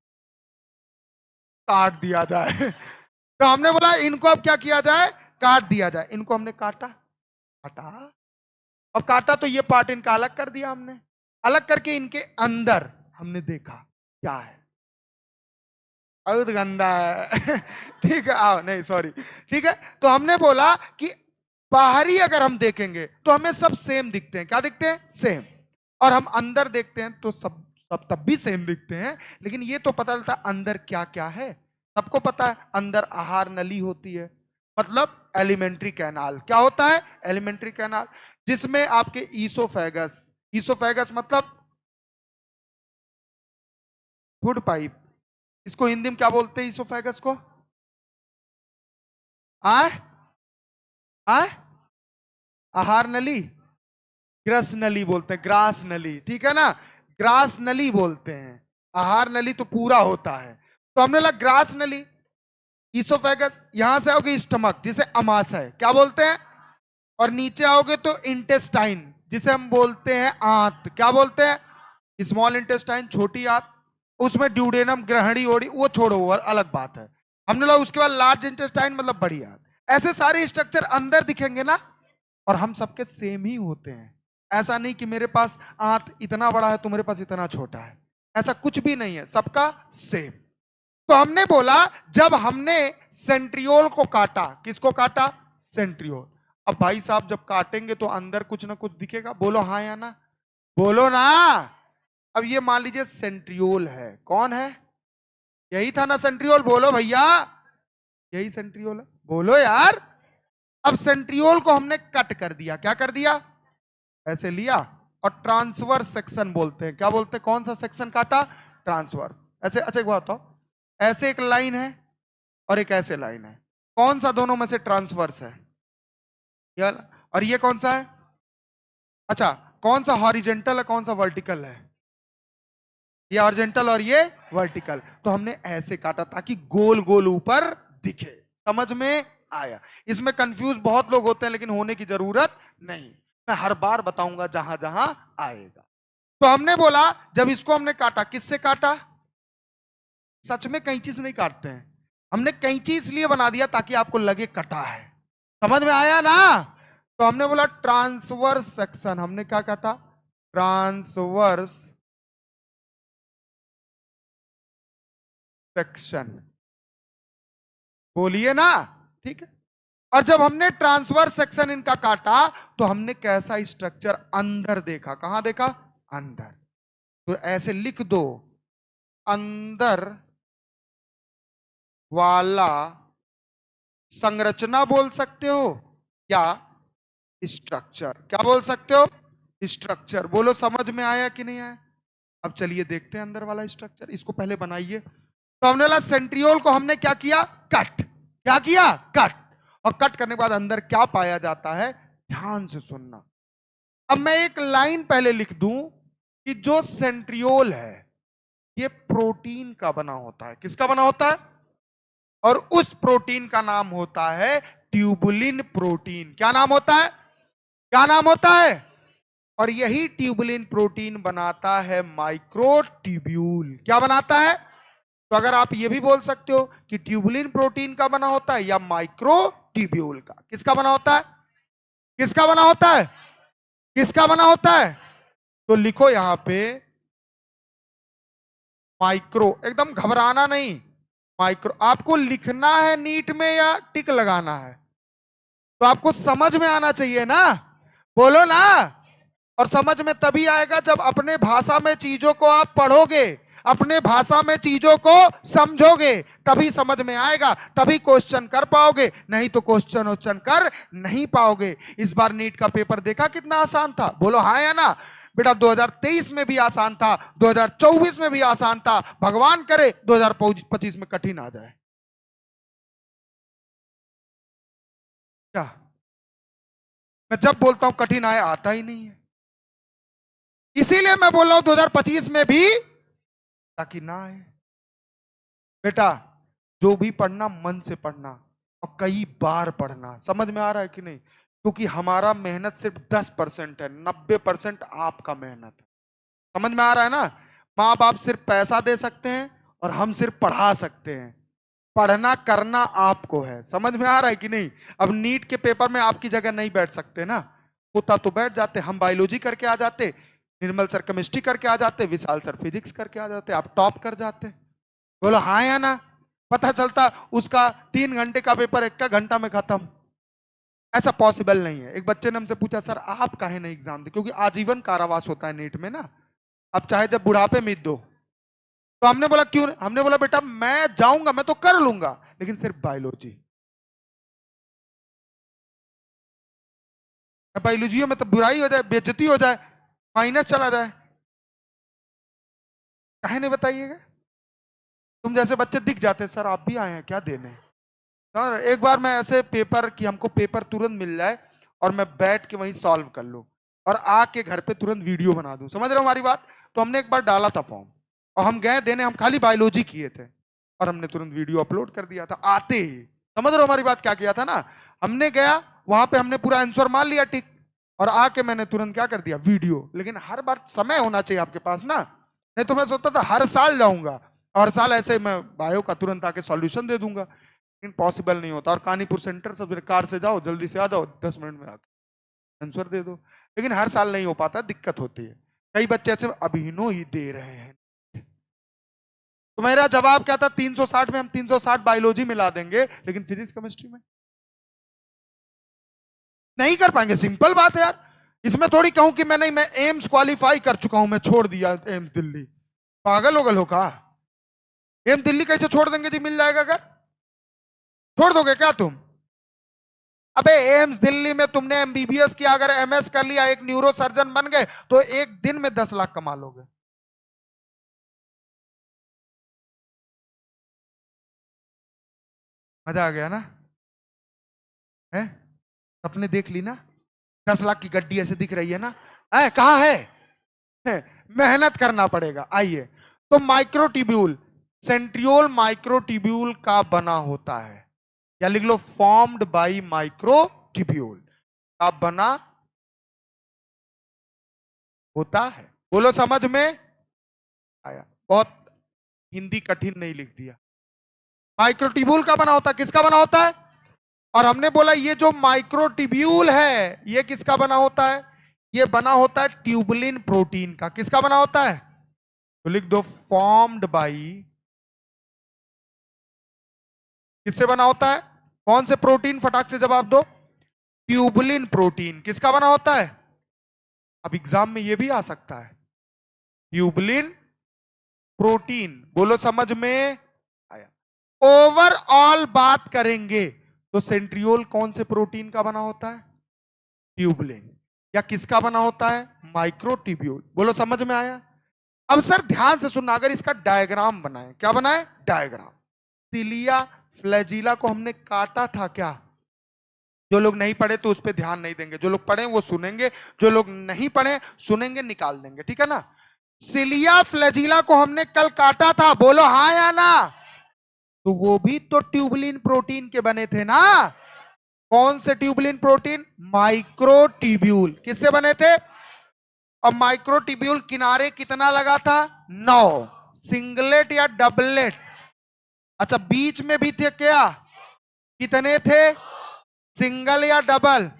[SPEAKER 1] काट दिया जाए। तो हमने बोला इनको अब क्या किया जाए, काट दिया जाए। इनको हमने काटा, काटा और काटा तो ये पार्ट इनका अलग कर दिया हमने। अलग करके इनके अंदर हमने देखा क्या है, बहुत गंदा है ठीक है, आओ नहीं सॉरी, ठीक है। तो हमने बोला कि बाहरी अगर हम देखेंगे तो हमें सब सेम दिखते हैं। क्या दिखते हैं? सेम। और हम अंदर देखते हैं तो सब सब तब भी सेम दिखते हैं, लेकिन ये तो पता चलता अंदर क्या क्या है। सबको पता है अंदर आहार नली होती है, मतलब एलिमेंट्री कैनाल। क्या होता है? एलिमेंट्री कैनाल, जिसमें आपके ईसोफेगस, ईसोफेगस मतलब फूड पाइप, इसको हिंदी में क्या बोलते हैं ईसोफेगस को? आय आय आहार नली, ग्रस नली बोलते हैं, ग्रास नली, ठीक है ना, ग्रास नली बोलते हैं। आहार नली तो पूरा होता है। तो हमने लगा ग्रास नली, ईसोफेगस, यहां से आओगे स्टमक जिसे अमाशय क्या बोलते हैं, और नीचे आओगे तो इंटेस्टाइन जिसे हम बोलते हैं आंत। क्या बोलते हैं? स्मॉल इंटेस्टाइन, छोटी आंत। उसमें ड्यूडेनम, ग्रहणी ओड़ी, वो छोड़ो, वो अलग बात है। हमने लगा उसके बाद लार्ज इंटेस्टाइन मतलब बड़ी आंत। ऐसे सारे स्ट्रक्चर अंदर दिखेंगे ना, और हम सबके सेम ही होते हैं। ऐसा नहीं कि मेरे पास आंत इतना बड़ा है तुम्हारे पास इतना छोटा है, ऐसा कुछ भी नहीं है, सबका सेम। तो हमने बोला जब हमने सेंट्रियोल को काटा, किसको काटा? सेंट्रियोल। अब भाई साहब जब काटेंगे तो अंदर कुछ ना कुछ दिखेगा, बोलो हाँ या ना, बोलो ना। अब ये मान लीजिए सेंट्रियोल है, कौन है? यही था ना सेंट्रियोल, बोलो भैया, यही सेंट्रियोल है, बोलो यार। अब सेंट्रियोल को हमने कट कर दिया, क्या कर दिया? ऐसे लिया और ट्रांसवर्स सेक्शन बोलते हैं। क्या बोलते हैं? कौन सा सेक्शन काटा? ट्रांसवर्स। ऐसे, अच्छा एक बात बताओ, ऐसे एक लाइन है और एक ऐसे लाइन है, कौन सा दोनों में से ट्रांसवर्स है? यार, और ये कौन सा है? अच्छा, कौन सा हॉरिजेंटल है, कौन सा वर्टिकल है? ये हॉरिजेंटल और ये वर्टिकल। तो हमने ऐसे काटा ताकि गोल गोल ऊपर दिखे। समझ में आया? इसमें कंफ्यूज बहुत लोग होते हैं, लेकिन होने की जरूरत नहीं, मैं हर बार बताऊंगा जहां जहां आएगा। तो हमने बोला जब इसको हमने काटा, किससे काटा? सच में कैंची से नहीं काटते हैं, हमने कैंची इसलिए बना दिया ताकि आपको लगे कटा है। समझ में आया ना? तो हमने बोला ट्रांसवर्स सेक्शन, हमने क्या काटा? ट्रांसवर्स सेक्शन, बोलिए ना, ठीक है। और जब हमने ट्रांसवर्स सेक्शन इनका काटा तो हमने कैसा स्ट्रक्चर अंदर देखा। कहां देखा? अंदर। तो ऐसे लिख दो, अंदर वाला संरचना बोल सकते हो या स्ट्रक्चर, क्या बोल सकते हो? स्ट्रक्चर। बोलो समझ में आया कि नहीं आया? अब चलिए देखते हैं अंदर वाला स्ट्रक्चर, इसको पहले बनाइए। तो हमने बोला सेंट्रियोल को हमने क्या किया? कट। क्या किया? कट। और कट करने के बाद अंदर क्या पाया जाता है, ध्यान से सुनना। अब मैं एक लाइन पहले लिख दूं कि जो सेंट्रियोल है ये प्रोटीन का बना होता है। किसका बना होता है? और उस प्रोटीन का नाम होता है ट्यूबुलिन प्रोटीन। क्या नाम होता है? क्या नाम होता है? और यही ट्यूबुलिन प्रोटीन बनाता है माइक्रोट्यूब्यूल। क्या बनाता है? तो अगर आप ये भी बोल सकते हो कि ट्यूबुलिन प्रोटीन का बना होता है या माइक्रोट्यूब्यूल का। किसका बना होता है? किसका बना होता है? किसका बना होता है? तो लिखो यहां पे माइक्रो, एकदम घबराना नहीं। माइक्रो आपको लिखना है नीट में या टिक लगाना है? तो आपको समझ में आना चाहिए ना, बोलो ना। और समझ में तभी आएगा जब अपने भाषा में चीजों को आप पढ़ोगे, अपने भाषा में चीजों को समझोगे, तभी समझ में आएगा, तभी क्वेश्चन कर पाओगे, नहीं तो क्वेश्चन कर नहीं पाओगे। इस बार नीट का पेपर देखा कितना आसान था, बोलो हाँ या ना? बेटा 2023 में भी आसान था, 2024 में भी आसान था, भगवान करे 2025 में कठिन आ जाए। क्या? मैं जब बोलता हूं कठिन आए, आता ही नहीं है, इसीलिए मैं बोल रहा हूं 2025 में भी ताकि ना आए। बेटा जो भी पढ़ना मन से पढ़ना और कई बार पढ़ना। समझ में आ रहा है कि नहीं? क्योंकि हमारा मेहनत सिर्फ 10% है, 90% आपका मेहनत है। समझ में आ रहा है ना? माँ बाप सिर्फ पैसा दे सकते हैं और हम सिर्फ पढ़ा सकते हैं। पढ़ना करना आपको है। समझ में आ रहा है कि नहीं? अब नीट के पेपर में आपकी जगह नहीं बैठ सकते ना, होता तो बैठ जाते। हम बायोलॉजी करके आ जाते, निर्मल सर केमिस्ट्री करके आ जाते, विशाल सर फिजिक्स करके आ जाते, आप टॉप कर जाते। बोलो हाँ या ना? पता चलता उसका 3 घंटे का पेपर 1 घंटा में खत्म। ऐसा पॉसिबल नहीं है। एक बच्चे ने हमसे पूछा, सर आप काहे नहीं एग्जाम दे? क्योंकि आजीवन कारावास होता है नीट में ना, अब चाहे जब बुढ़ापे में दो। तो हमने बोला क्यों? हमने बोला बेटा मैं जाऊंगा, मैं तो कर लूंगा, लेकिन सिर्फ बायोलॉजी। बायोलॉजी में तो बुराई हो जाए, बेइज्जती हो जाए, माइनस चला जाए, काहे नहीं बताइएगा? तुम जैसे बच्चे दिख जाते, सर आप भी आए हैं क्या देने? सर एक बार मैं ऐसे पेपर कि हमको पेपर तुरंत मिल जाए और मैं बैठ के वहीं सॉल्व कर लूं और आके घर पे तुरंत वीडियो बना दूं। समझ रहे हो हमारी बात? तो हमने एक बार डाला था फॉर्म और हम गए देने, हम खाली बायोलॉजी किए थे और हमने तुरंत वीडियो अपलोड कर दिया था आते ही। समझ रहे हो हमारी बात? क्या किया था ना, हमने गया वहां पे, हमने पूरा आंसर मान लिया टिक, और आके मैंने तुरंत क्या कर दिया, वीडियो। लेकिन हर बार समय होना चाहिए आपके पास ना, नहीं तो मैं सोचता था हर साल जाऊंगा और हर साल ऐसे मैं बायो का तुरंत आके सॉल्यूशन दे दूंगा, लेकिन पॉसिबल नहीं होता। और कानीपुर सेंटर सब कार से जाओ, जल्दी से आ जाओ, 10 मिनट में आके आंसर दे दो, लेकिन हर साल नहीं हो पाता, दिक्कत होती है। कई बच्चे ऐसे अभिनव ही दे रहे हैं। तो मेरा जवाब क्या था, 360 में हम 360 बायोलॉजी मिला देंगे, लेकिन फिजिक्स केमिस्ट्री में नहीं कर पाएंगे। सिंपल बात है यार, इसमें थोड़ी कहूं कि मैं नहीं, मैं एम्स क्वालिफाई कर चुका हूं, मैं छोड़ दिया एम्स दिल्ली। पागल हो गए हो का? एम्स दिल्ली कैसे छोड़ देंगे जी? मिल जाएगा अगर, छोड़ दोगे क्या तुम? अबे एम्स दिल्ली में तुमने एमबीबीएस किया, अगर एमएस कर लिया, एक न्यूरो सर्जन बन गए, तो एक दिन में 10 लाख कमा लोगे। मजा आ गया ना? है? अपने देख ली ना, 10 लाख की गड्डी ऐसे दिख रही है ना, है कहां है? मेहनत करना पड़ेगा। आइए, तो माइक्रोट्यूब्यूल, सेंट्रियोल माइक्रोट्यूब्यूल का बना होता है, या लिख लो फॉर्म्ड बाय माइक्रोट्यूब्यूल का बना होता है। बोलो समझ में आया? बहुत हिंदी कठिन नहीं लिख दिया। माइक्रोट्यूब्यूल का बना होता है, किसका बना होता है? और हमने बोला ये जो माइक्रोट्यूब्यूल है ये किसका बना होता है? ये बना होता है ट्यूबुलिन प्रोटीन का। किसका बना होता है? तो लिख दो फॉर्म्ड बाय, किससे बना होता है? कौन से प्रोटीन? फटाक से जवाब दो। Tubulin protein. किसका बना होता है? अब एग्जाम में ये भी आ सकता है, ट्यूबुलिन प्रोटीन। बोलो समझ में आया? ओवरऑल बात करेंगे तो सेंट्रियोल कौन से प्रोटीन का बना होता है? ट्यूबुलिन। या किसका बना होता है? माइक्रोट्यूब्यूल। बोलो समझ में आया? अब सर ध्यान से सुनना, अगर इसका डायग्राम बनाए, क्या बनाए? डायग्राम। सिलिया फ्लैजिला को हमने काटा था क्या? जो लोग नहीं पढ़े तो उस पर ध्यान नहीं देंगे, जो लोग पढ़े वो सुनेंगे, जो लोग नहीं पढ़े सुनेंगे, निकाल देंगे, ठीक है ना? सिलिया फ्लैजिला को हमने कल काटा था, बोलो हाँ या ना? तो वो भी तो ट्यूबुलिन प्रोटीन के बने थे ना। कौन से ट्यूबुलिन प्रोटीन? माइक्रोट्यूब्यूल। किससे बने थे? और माइक्रोट्यूब्यूल किनारे कितना लगा था? 9। सिंगलेट या डबलेट? अच्छा बीच में भी थे क्या? कितने थे? सिंगल या डबल?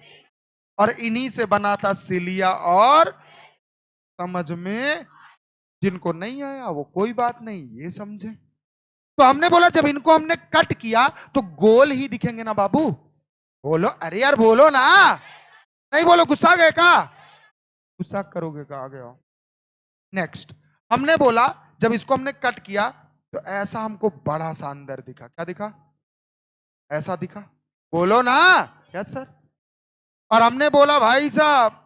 [SPEAKER 1] और इन्हीं से बना था सिलिया। और समझ में? जिनको नहीं आया वो कोई बात नहीं, ये समझे। तो हमने बोला जब इनको हमने कट किया तो गोल ही दिखेंगे ना बाबू। बोलो अरे यार बोलो ना, नहीं बोलो, गुस्सा गए का? गुस्सा करोगे का? आ गया। नेक्स्ट, हमने बोला जब इसको हमने कट किया तो ऐसा हमको बड़ा सा अंदर दिखा। क्या दिखा? ऐसा दिखा। बोलो ना। Yes sir. और हमने बोला भाई साहब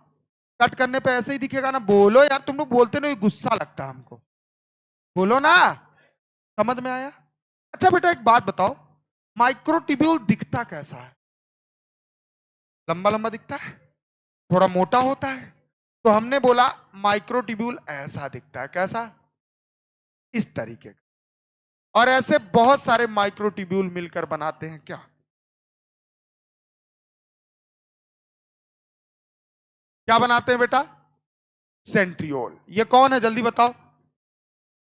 [SPEAKER 1] कट करने पे ऐसे ही दिखेगा ना। बोलो यार, तुम लोग बोलते नहीं, गुस्सा लगता है हमको। बोलो ना। समझ में आया? अच्छा बेटा एक बात बताओ, माइक्रोट्यूब्यूल दिखता कैसा है? लंबा लंबा दिखता है, थोड़ा मोटा होता है। तो हमने बोला माइक्रोट्यूब्यूल ऐसा दिखता है। कैसा? इस तरीके का। और ऐसे बहुत सारे माइक्रोट्यूब्यूल मिलकर बनाते हैं क्या? क्या बनाते हैं बेटा? सेंट्रियोल। ये कौन है जल्दी बताओ?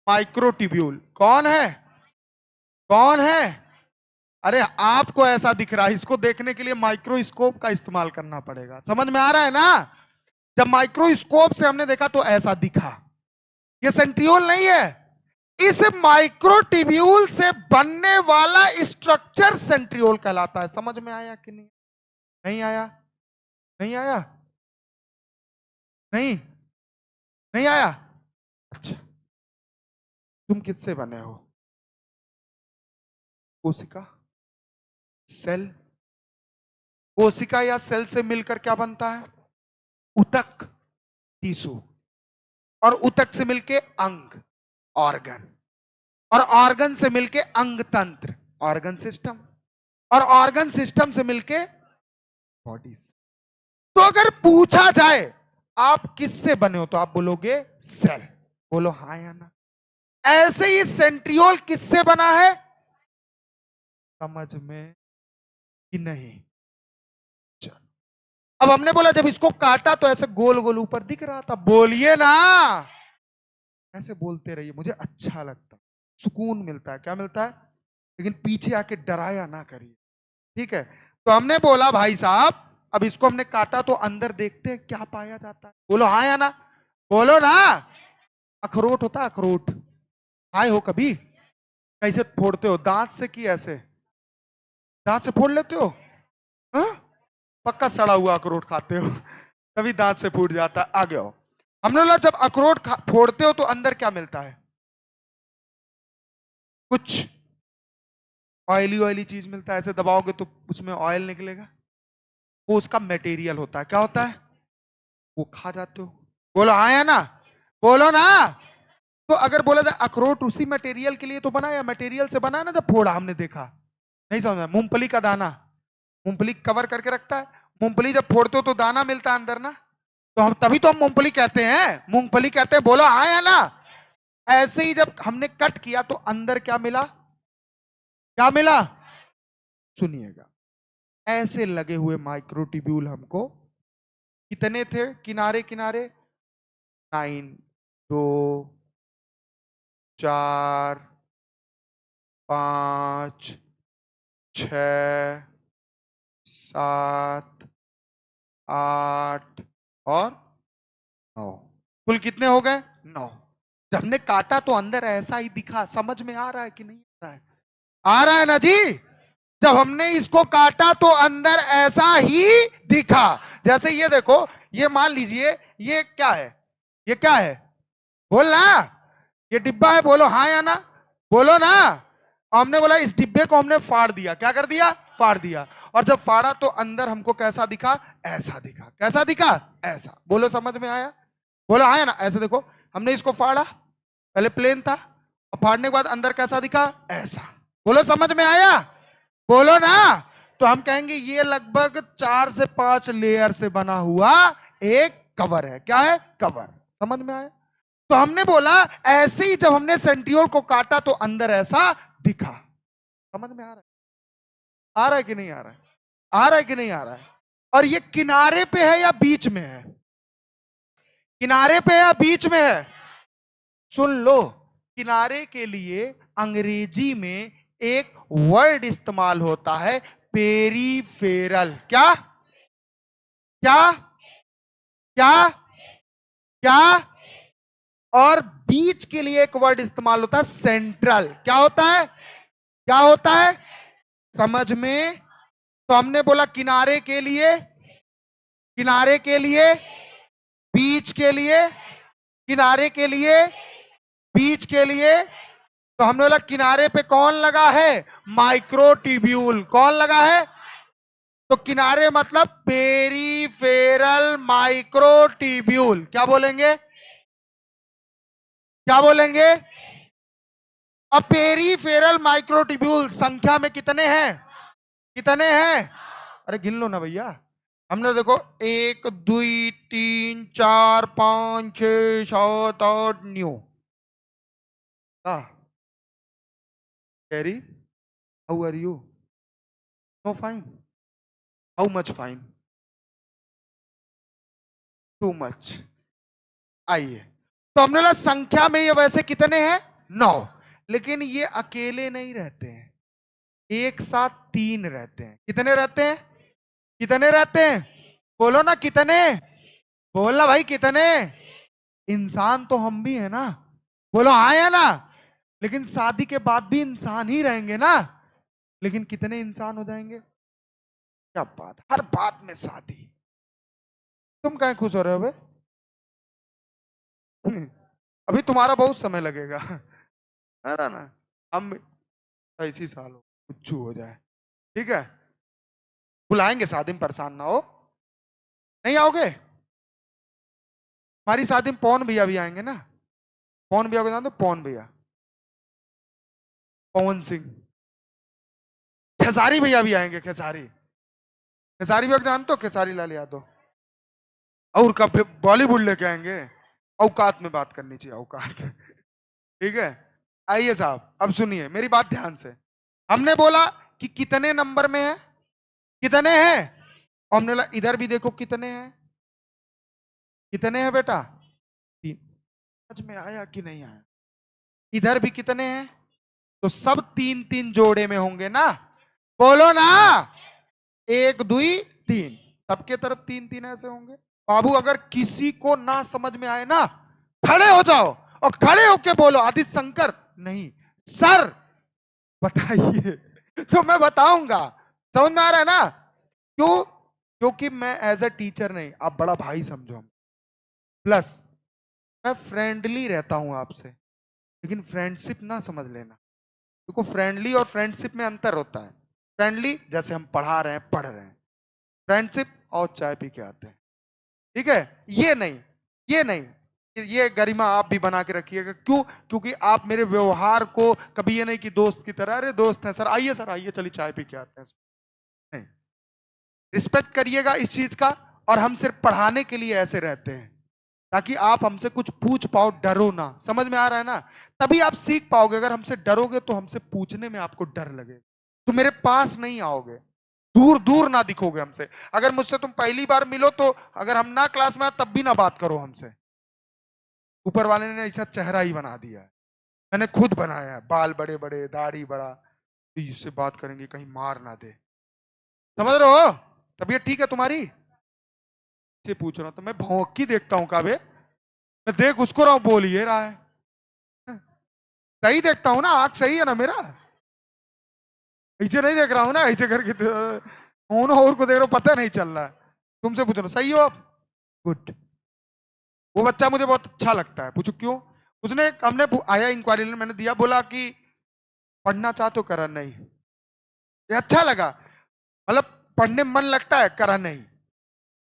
[SPEAKER 1] माइक्रोट्यूब्यूल। कौन है? कौन है? अरे आपको ऐसा दिख रहा है, इसको देखने के लिए माइक्रोस्कोप का इस्तेमाल करना पड़ेगा। समझ में आ रहा है ना? जब माइक्रोस्कोप से हमने देखा तो ऐसा दिखा। ये सेंट्रियोल नहीं है। इस माइक्रोट्यूब्यूल से बनने वाला स्ट्रक्चर सेंट्रियोल कहलाता है। समझ में आया कि नहीं? नहीं आया? नहीं आया? नहीं नहीं आया? अच्छा, तुम किससे बने हो? कोशिका, सेल। कोशिका या सेल से मिलकर क्या बनता है? उतक, टिश्यू। और उतक से मिलके अंग, ऑर्गन। और ऑर्गन से मिलके अंग तंत्र, ऑर्गन सिस्टम। और ऑर्गन सिस्टम से मिलके बॉडीज। तो अगर पूछा जाए आप किससे बने हो, तो आप बोलोगे सेल। बोलो हाँ या ना। ऐसे ही सेंट्रियोल किससे बना है? समझ में कि नहीं? अब हमने बोला जब इसको काटा तो ऐसे गोल गोल ऊपर दिख रहा था। बोलिए ना, ऐसे बोलते रहिए, मुझे अच्छा लगता, सुकून मिलता है। क्या मिलता है? लेकिन पीछे आके डराया ना करिए, ठीक है? तो हमने बोला भाई साहब, अब इसको हमने काटा तो अंदर देखते हैं क्या पाया जाता है। बोलो हाँ या ना? बोलो ना। अखरोट होता है, अखरोट खाए हो कभी? कैसे फोड़ते हो? दांत से कि ऐसे? दांत से फोड़ लेते हो? हाँ? पक्का सड़ा हुआ अखरोट खाते हो। कभी दांत से फूट जाता है। आगे आओ। हमने बोला जब अखरोट फोड़ते हो तो अंदर क्या मिलता है? कुछ ऑयली ऑयली चीज मिलता है। ऐसे दबाओगे तो उसमें ऑयल निकलेगा। वो उसका मटेरियल होता है। क्या होता है? वो खा जाते हो। बोलो हाँ या ना? बोलो ना। तो अगर बोला जाए अखरोट उसी मटेरियल के लिए तो बना, या मटेरियल से बना ना जब फोड़ा हमने देखा? नहीं समझा? मूंगफली का दाना, मूंगफली कवर करके रखता है। मूंगफली जब फोड़ते हो तो दाना मिलता है अंदर ना, तो हम तभी तो हम मूंगफली कहते हैं, मूंगफली कहते हैं। बोलो हाँ या ना? ऐसे ही जब हमने कट किया तो अंदर क्या मिला? क्या मिला? सुनिएगा, ऐसे लगे हुए माइक्रोट्यूब्यूल हमको कितने थे किनारे किनारे? 9, 2, 4, 5, 6, 7, 8 और 9। कुल कितने हो गए? 9। जब हमने काटा तो अंदर ऐसा ही दिखा। समझ में आ रहा है कि नहीं आ रहा है? आ रहा है ना जी? जब हमने इसको काटा तो अंदर ऐसा ही दिखा। जैसे ये देखो, ये मान लीजिए ये क्या है? ये क्या है? बोल ना। ये डिब्बा है। बोलो हाँ या ना? बोलो ना। हमने बोला इस डिब्बे को हमने फाड़ दिया। क्या कर दिया? फाड़ दिया। और जब फाड़ा तो अंदर हमको कैसा दिखा? ऐसा दिखा। कैसा दिखा? ऐसा। बोलो समझ में आया? बोलो हाँ या ना? ऐसे देखो, हमने इसको फाड़ा, पहले प्लेन था, और फाड़ने के बाद अंदर कैसा दिखा? ऐसा। बोलो समझ में आया? बोलो ना। तो हम कहेंगे ये लगभग 4 से 5 लेयर से बना हुआ एक कवर है। क्या है? कवर। समझ में आया? तो हमने बोला ऐसे ही जब हमने सेंट्रियोल को काटा तो अंदर ऐसा दिखा। समझ में आ रहा है? आ रहा है कि नहीं आ रहा है? आ रहा है कि नहीं आ रहा है? और ये किनारे पे है या बीच में है? किनारे पे या बीच में है? सुन लो, किनारे के लिए अंग्रेजी में एक वर्ड इस्तेमाल होता है, पेरीफेरल। क्या? क्या? क्या? क्या? और बीच के लिए एक वर्ड इस्तेमाल होता है, सेंट्रल। क्या होता है? क्या होता है? समझ में? तो हमने बोला किनारे के लिए, किनारे के लिए, बीच के लिए, किनारे के लिए, बीच के लिए। तो हमने बोला किनारे पे कौन लगा है? माइक्रोट्यूब्यूल। कौन लगा है? तो किनारे मतलब पेरीफेरल माइक्रोट्यूब्यूल। क्या बोलेंगे? क्या बोलेंगे? अब पेरीफेरल माइक्रोट्यूब्यूल संख्या में कितने हैं? कितने हैं? अरे गिन लो ना भैया। हमने देखो 1, 2, 3, 4, 5, 6, 7, 8, 9। Carrie, how are you? No fine. How much fine? Too much. आइए, तो हमने बोला संख्या में ये वैसे कितने हैं? 9। लेकिन ये अकेले नहीं रहते हैं। एक साथ 3 रहते हैं। कितने रहते हैं? कितने रहते हैं? बोलो ना कितने, बोलना भाई कितने। इंसान तो हम भी है ना, बोलो हाँ या ना। लेकिन शादी के बाद भी इंसान ही रहेंगे ना, लेकिन कितने इंसान हो जाएंगे? क्या बात, हर बात में शादी। तुम कहीं खुश हो रहे हो बे? अभी तुम्हारा बहुत समय लगेगा, है ना। हम 25 साल हो, कुछ हो जाए, ठीक है। बुलाएंगे शादी में, परेशान ना हो। नहीं आओगे? हमारी शादी में पवन भैया भी आएंगे ना। पवन भैया को जानते हो? पवन भैया, पवन सिंह। खेसारी भैया भी आएंगे, खेसारी। खेसारी भैया को जानते हो? खेसारी लाल यादव। और कब बॉलीवुड लेके आएंगे? औकात में बात करनी चाहिए, औकात। ठीक है। आइए साहब, अब सुनिए मेरी बात ध्यान से। हमने बोला कि कितने नंबर में है, कितने हैं। और हमने बोला इधर भी देखो कितने हैं, कितने हैं बेटा? 3। समझ में आया कि नहीं आया? इधर भी कितने हैं, तो सब 3-3 जोड़े में होंगे ना। बोलो ना, 1 2 3, सबके तरफ 3-3 ऐसे होंगे। बाबू अगर किसी को ना समझ में आए ना, खड़े हो जाओ और खड़े होके बोलो आदित्य शंकर नहीं सर बताइए, तो मैं बताऊंगा। समझ में आ रहा है ना? क्यों? क्योंकि मैं एज ए टीचर नहीं, आप बड़ा भाई समझो। प्लस मैं फ्रेंडली रहता हूं आपसे, लेकिन फ्रेंडशिप ना समझ लेना, क्योंकि फ्रेंडली और फ्रेंडशिप में अंतर होता है। फ्रेंडली जैसे हम पढ़ा रहे हैं, पढ़ रहे हैं। फ्रेंडशिप और चाय पी के आते हैं, ठीक है। ये नहीं, ये नहीं, ये गरिमा आप भी बना के रखिएगा। क्यों? क्योंकि आप मेरे व्यवहार को कभी ये नहीं कि दोस्त की तरह, अरे दोस्त है सर आइए, सर आइए चलिए चाय पी के आते हैं, नहीं। रिस्पेक्ट करिएगा इस चीज का। और हम सिर्फ पढ़ाने के लिए ऐसे रहते हैं, ताकि आप हमसे कुछ पूछ पाओ, डरो ना। समझ में आ रहा है ना? तभी आप सीख पाओगे। अगर हमसे डरोगे तो हमसे पूछने में आपको डर लगे तो मेरे पास नहीं आओगे, दूर दूर ना दिखोगे हमसे। अगर मुझसे तुम पहली बार मिलो तो अगर हम ना क्लास में आए तब भी ना बात करो हमसे। ऊपर वाले ने ऐसा चेहरा ही बना दिया है, मैंने खुद बनाया है। बाल बड़े बड़े, दाढ़ी बड़ा, तो इससे बात करेंगे कहीं मार ना दे। समझ रहे हो? तबीयत ठीक है तुम्हारी? से पूछ रहा हूं, तो मैं भौंकी देखता हूं काबे? मैं देख उसको रहा हूं, बोल ये रहा है। सही देखता हूं ना, आंख सही है ना मेरा? ऐसे नहीं देख रहा हूं ना, ऐसे करके कौन और को देख रहा हूं पता नहीं चल रहा है। तुमसे पूछ रहा हूं, सही हो आप? गुड। वो बच्चा मुझे बहुत अच्छा लगता है। पूछो क्यों? उसने, हमने आया इंक्वायरी, मैंने दिया, बोला कि पढ़ना चाहते हो? करा नहीं। ये अच्छा लगा, मतलब पढ़ने में मन लगता है? करा नहीं।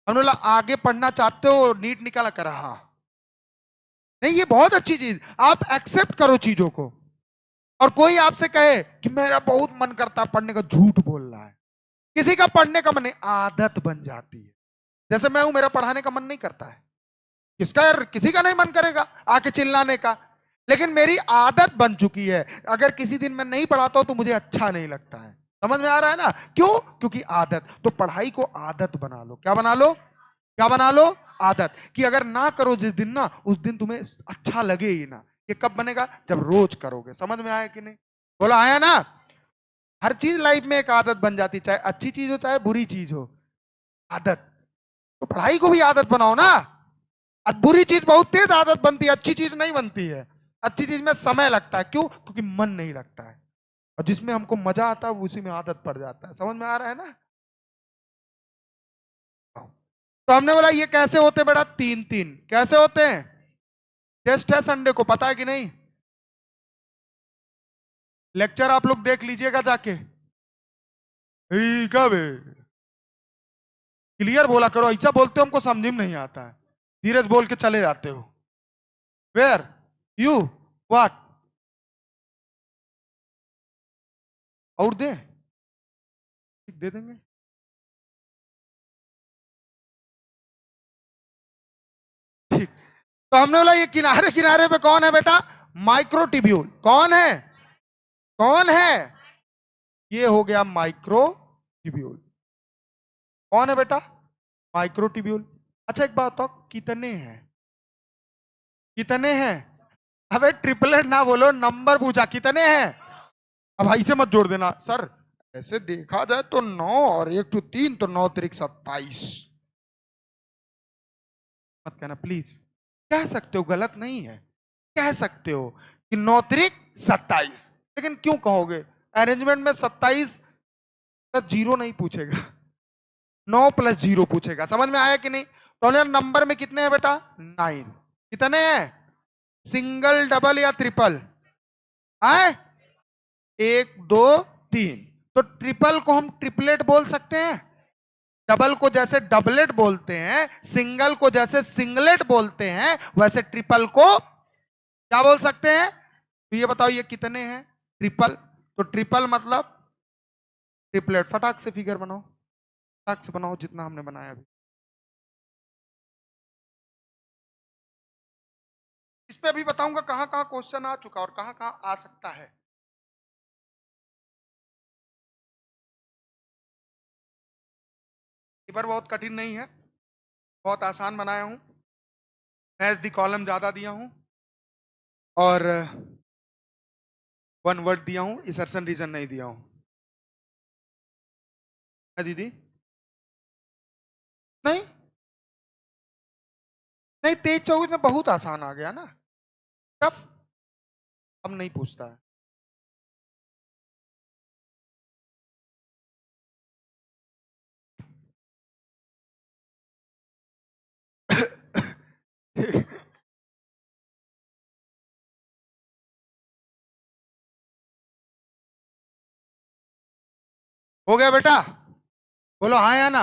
[SPEAKER 1] हमने बोला आगे पढ़ना चाहते हो? नीट निकाला? करा हाँ। नहीं, ये बहुत अच्छी चीज, आप एक्सेप्ट करो चीजों को। और कोई आपसे कहे कि मेरा बहुत मन करता है पढ़ने का, झूठ बोल रहा है। किसी का पढ़ने का मन नहीं, आदत बन जाती है। जैसे मैं हूं, मेरा पढ़ाने का मन नहीं करता है। किसका यार, किसी का नहीं मन करेगा आके चिल्लाने का, लेकिन मेरी आदत बन चुकी है। अगर किसी दिन मैं नहीं पढ़ाता हूं तो मुझे अच्छा नहीं लगता है। समझ में आ रहा है ना? क्यों? क्योंकि आदत। तो पढ़ाई को आदत बना लो। क्या बना लो? क्या बना लो? आदत। कि अगर ना करो जिस दिन ना, उस दिन तुम्हें अच्छा लगे ही ना। ये कब बनेगा? जब रोज करोगे। समझ में आया कि नहीं? बोला आया ना? हर चीज लाइफ में एक आदत बन जाती, चाहे अच्छी चीज हो चाहे बुरी चीज हो। आदत। तो पढ़ाई को भी आदत बनाओ ना। अब बुरी चीज बहुत तेज आदत बनती है, अच्छी चीज नहीं बनती है। अच्छी चीज में समय लगता है। क्यों? क्योंकि मन नहीं लगता है। और जिसमें हमको मजा आता है उसी में आदत पड़ जाता है। समझ में आ रहा है ना? तो हमने बोला ये कैसे होते बेटा? 3-3 कैसे होते हैं? टेस्ट है संडे को, पता है कि नहीं? लेक्चर आप लोग देख लीजिएगा जाके। ठीक है बे, क्लियर बोला करो, ऐसा बोलते हो हमको समझ में नहीं आता है। धीरज बोल के चले जाते हो। Where you what? और दे, दे देंगे। ठीक। तो हमने बोला ये किनारे किनारे पे कौन है बेटा? माइक्रोट्यूब्यूल। कौन है? कौन है? ये हो गया माइक्रोट्यूब्यूल। कौन है बेटा? माइक्रोट्यूब्यूल। अच्छा एक बात बताओ, कितने हैं? कितने हैं? अबे ट्रिपलेट ना बोलो, नंबर पूछा कितने हैं। अब ऐसे मत जोड़ देना सर, ऐसे देखा जाए तो 9 और 1 टू 3 तो 9 त्रिक 27। मत कहना प्लीज, कह सकते हो, गलत नहीं है, कह सकते हो कि 9 त्रिक 27, लेकिन क्यों कहोगे? अरेंजमेंट में 27 प्लस जीरो नहीं पूछेगा, 9 प्लस जीरो पूछेगा। समझ में आया कि नहीं? तो नंबर में कितने हैं बेटा? 9। कितने हैं? सिंगल, डबल या ट्रिपल? आए 1 2 3। तो ट्रिपल को हम ट्रिपलेट बोल सकते हैं, डबल को जैसे डबलेट बोलते हैं, सिंगल को जैसे सिंगलेट बोलते हैं, वैसे ट्रिपल को क्या बोल सकते हैं? तो ये बताओ ये कितने हैं? ट्रिपल। तो ट्रिपल मतलब ट्रिपलेट। फटाक से फिगर बनाओ, फटाक से बनाओ जितना हमने बनाया अभी। इस पे अभी बताऊंगा कहां कहां क्वेश्चन आ चुका और कहां कहां आ सकता है। पेपर बहुत कठिन नहीं है, बहुत आसान बनाया हूं। मैच दी कॉलम ज्यादा दिया हूं और 1 वर्ड दिया हूं, इंसर्शन रीजन नहीं दिया हूं। है दीदी? नहीं नहीं, 23 24 में बहुत आसान आ गया ना, टफ अब नहीं पूछता है। हो गया बेटा? बोलो हाँ या ना।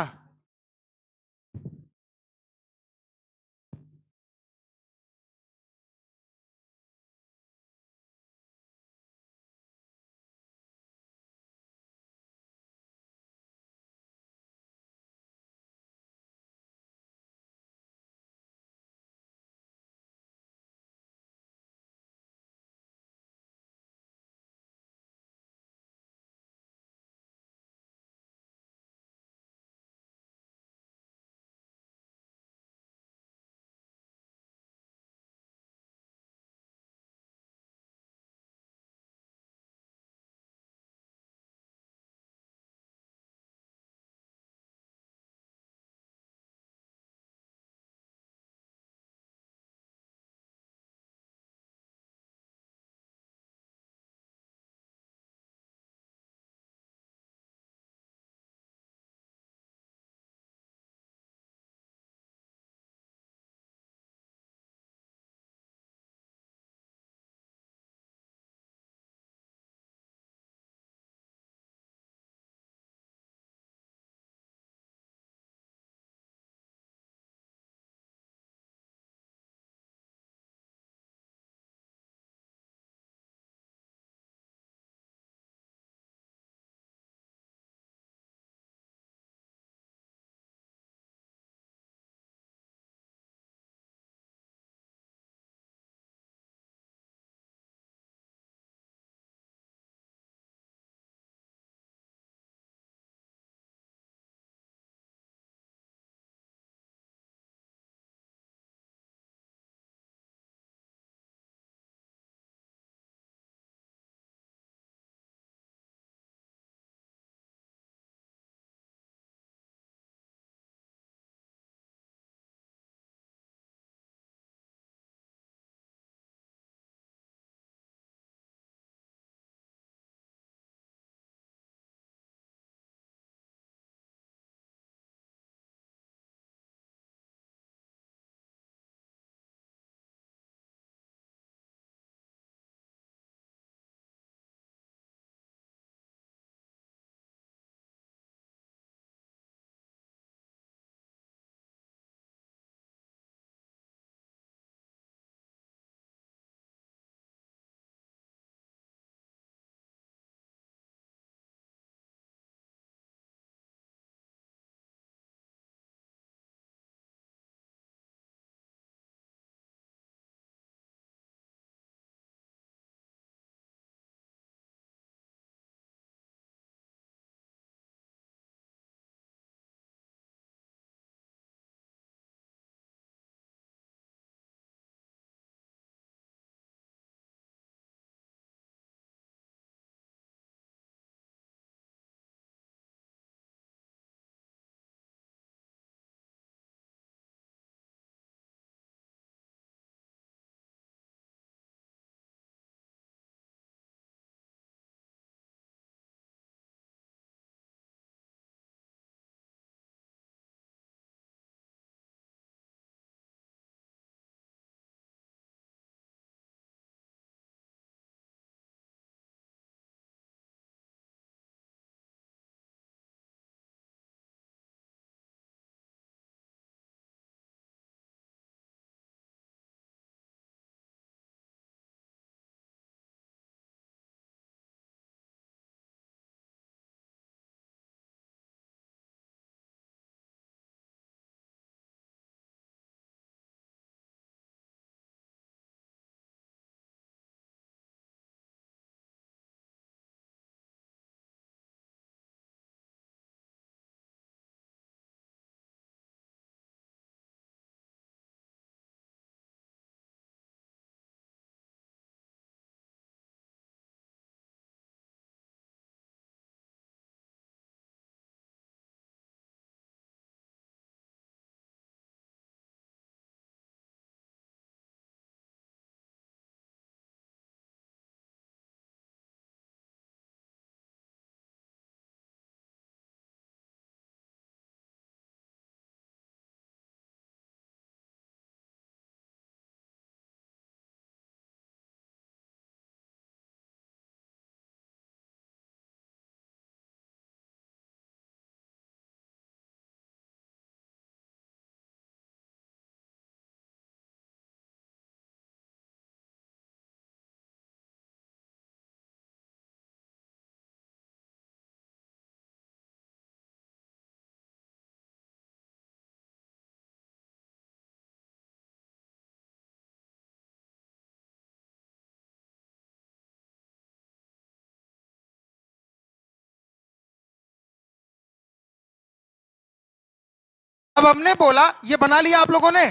[SPEAKER 1] अब हमने बोला ये बना लिया आप लोगों ने,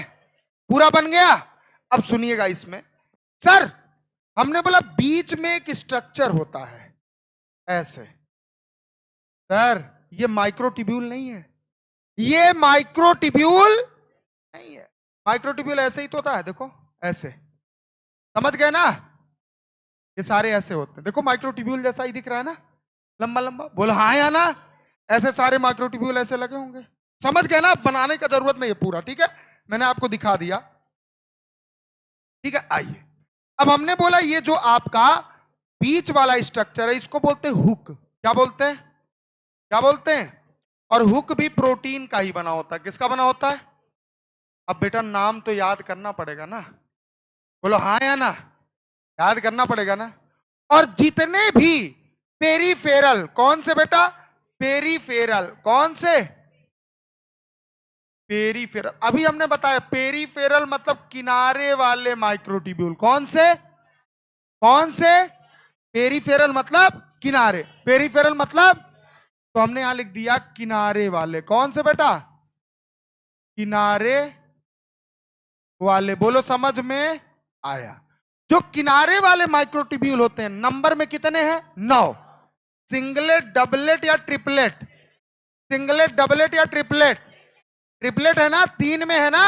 [SPEAKER 1] पूरा बन गया। अब सुनिएगा इसमें, सर हमने बोला बीच में एक स्ट्रक्चर होता है ऐसे। सर ये माइक्रोट्यूब्यूल नहीं है, ये माइक्रोट्यूब्यूल नहीं है। माइक्रोट्यूब्यूल ऐसे ही तो होता है, देखो ऐसे, समझ गए ना? ये सारे ऐसे होते हैं, देखो माइक्रोट्यूब्यूल जैसा ही दिख रहा है ना, लंबा लंबा। बोला हाँ या ना? ऐसे सारे माइक्रोट्यूब्यूल ऐसे लगे होंगे, समझ गए ना? बनाने का जरूरत नहीं है पूरा, ठीक है, मैंने आपको दिखा दिया, ठीक है। आइए, अब हमने बोला ये जो आपका बीच वाला स्ट्रक्चर है इसको बोलते हैं हुक। क्या बोलते हैं? क्या बोलते हैं? और हुक भी प्रोटीन का ही बना होता है। किसका बना होता है? अब बेटा नाम तो याद करना पड़ेगा ना, बोलो हाँ या ना? याद करना पड़ेगा ना। और जितने भी पेरीफेरल, कौन से बेटा? पेरीफेरल, कौन से? पेरीफेरल। अभी हमने बताया पेरीफेरल मतलब किनारे वाले माइक्रोट्यूब्यूल। कौन से? कौन से? पेरीफेरल मतलब किनारे, पेरीफेरल मतलब, तो हमने यहां लिख दिया किनारे वाले। कौन से बेटा? किनारे वाले। बोलो समझ में आया? जो किनारे वाले माइक्रोट्यूब्यूल होते हैं नंबर में कितने हैं? 9। सिंगलेट, डबलेट या ट्रिपलेट? सिंगलेट, डबलेट या ट्रिपलेट? ट्रिपलेट है ना, 3 में है ना।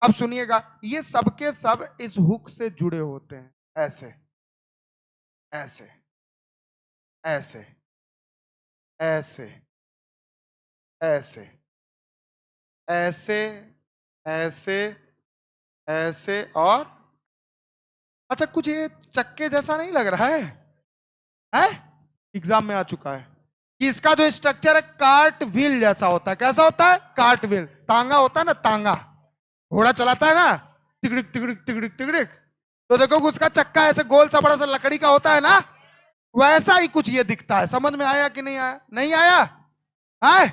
[SPEAKER 1] अब सुनिएगा, ये सबके सब इस हुक से जुड़े होते हैं, ऐसे ऐसे ऐसे ऐसे ऐसे ऐसे ऐसे ऐसे और, अच्छा कुछ ये चक्के जैसा नहीं लग रहा है? हैं? एग्जाम में आ चुका है कि इसका जो स्ट्रक्चर है कार्ट व्हील जैसा होता है। कैसा होता है? Cart wheel. तांगा होता है ना, तांगा, घोड़ा चलाता है ना, तिगड़िक तिगड़िक तिगड़िक तिगड़िक, तो देखो उसका चक्का ऐसे गोल सा बड़ा सा लकड़ी का होता है ना, वैसा ही कुछ ये दिखता है। समझ में आया कि नहीं आया? नहीं आया? आए?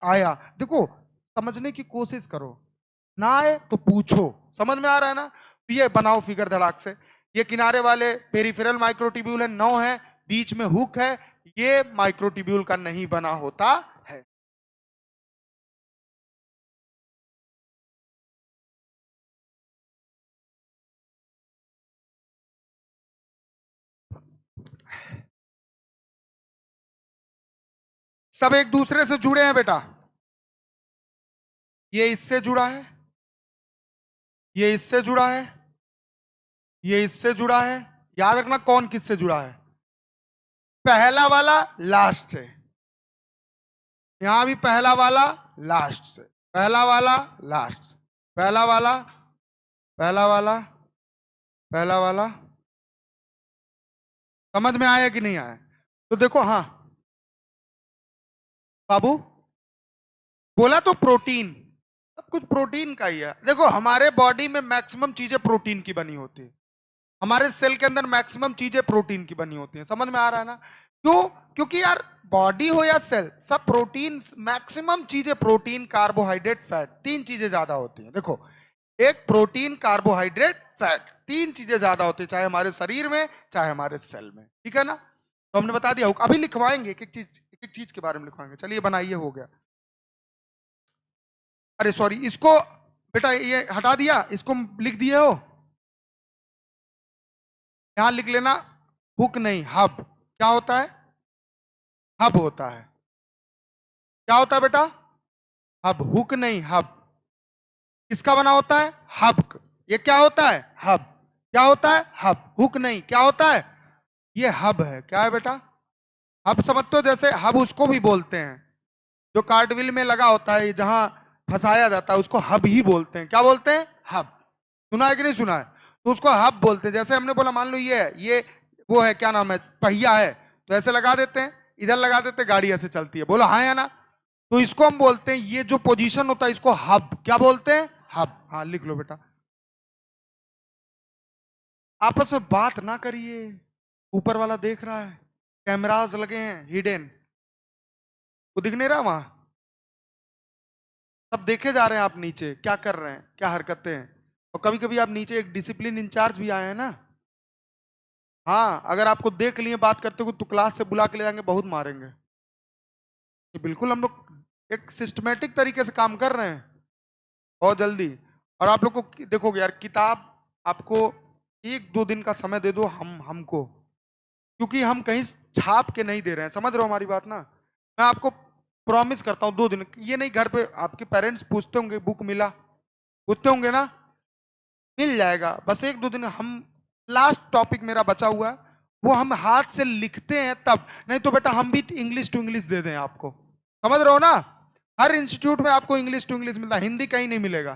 [SPEAKER 1] आया। देखो समझने की कोशिश करो, ना आए तो पूछो। समझ में आ रहा है ना? तो ये बनाओ फिगर धड़ाक से। ये किनारे वाले पेरिफेरल माइक्रोट्यूब्यूल है, 9 है, बीच में हुक है, ये माइक्रोट्यूब्यूल का नहीं बना होता है। सब एक दूसरे से जुड़े हैं बेटा। ये इससे जुड़ा है, ये इससे जुड़ा है, ये इससे जुड़ा है। याद रखना कौन किससे जुड़ा है। पहला वाला लास्ट से, यहां भी पहला वाला लास्ट से, पहला वाला लास्ट से, पहला वाला, पहला वाला, पहला वाला। समझ में आया कि नहीं आया? तो देखो, हाँ बाबू बोला तो प्रोटीन, सब कुछ प्रोटीन का ही है। देखो हमारे बॉडी में मैक्सिमम चीजें प्रोटीन की बनी होती है, हमारे सेल के अंदर मैक्सिमम चीजें प्रोटीन की बनी होती हैं। समझ में आ रहा है ना? क्यों? क्योंकि यार बॉडी हो या सेल, सब प्रोटीन, मैक्सिमम चीजें प्रोटीन, कार्बोहाइड्रेट, फैट, 3 चीजें ज्यादा होती हैं। देखो एक प्रोटीन, कार्बोहाइड्रेट, फैट, 3 चीजें ज्यादा होती है, चाहे हमारे शरीर में चाहे हमारे सेल में, ठीक है ना? तो हमने बता दिया। अभी लिखवाएंगे एक एक चीज के बारे में लिखवाएंगे। चलिए बनाइए, हो गया। अरे सॉरी, इसको बेटा ये हटा दिया, इसको लिख दिए हो, यहां लिख लेना हुक नहीं हब। क्या होता है? हब होता है। क्या होता है बेटा? हब, हुक नहीं हब। किसका बना होता है? हब। ये क्या होता है? हब। क्या होता है? हब। हुक नहीं, क्या होता है? ये हब है। क्या है बेटा? हब समझते हो? जैसे हब उसको भी बोलते हैं जो कार्टविल में लगा होता है, जहां फंसाया जाता है, उसको हब ही बोलते हैं। क्या बोलते हैं? हब। सुना है कि नहीं सुना है? तो उसको हब बोलते हैं। जैसे हमने बोला, मान लो ये है, ये वो है, क्या नाम है, पहिया है, तो ऐसे लगा देते हैं, इधर लगा देते हैं, गाड़ी ऐसे चलती है। बोलो हाँ या ना? तो इसको हम बोलते हैं, ये जो पोजीशन होता है इसको हब। क्या बोलते हैं? हब। हाँ लिख लो बेटा। आपस में बात ना करिए, ऊपर वाला देख रहा है, कैमरास लगे हैं हिडन, वो दिख नहीं रहा वहां, सब देखे जा रहे हैं आप नीचे क्या कर रहे हैं, क्या हरकतें हैं। और कभी कभी आप नीचे एक डिसिप्लिन इंचार्ज भी आए हैं ना, हाँ, अगर आपको देख लिए बात करते हो तो क्लास से बुला के ले जाएंगे, बहुत मारेंगे। ये बिल्कुल हम लोग एक सिस्टमेटिक तरीके से काम कर रहे हैं बहुत जल्दी। और आप लोग को देखोगे यार, किताब आपको 1-2 दिन का समय दे दो हमको, क्योंकि हम कहीं छाप के नहीं दे रहे हैं, समझ रहे हो हमारी बात ना। मैं आपको प्रॉमिस करता हूँ 2 दिन, ये नहीं घर पे आपके पेरेंट्स पूछते होंगे बुक मिला, पूछते होंगे ना, मिल जाएगा। बस 1-2 दिन हम, लास्ट टॉपिक मेरा बचा हुआ है वो हम हाथ से लिखते हैं तब, नहीं तो बेटा हम भी इंग्लिश टू इंग्लिश दे दें आपको, समझ रहे हो ना। हर इंस्टीट्यूट में आपको इंग्लिश टू इंग्लिश मिलता है, हिंदी कहीं नहीं मिलेगा,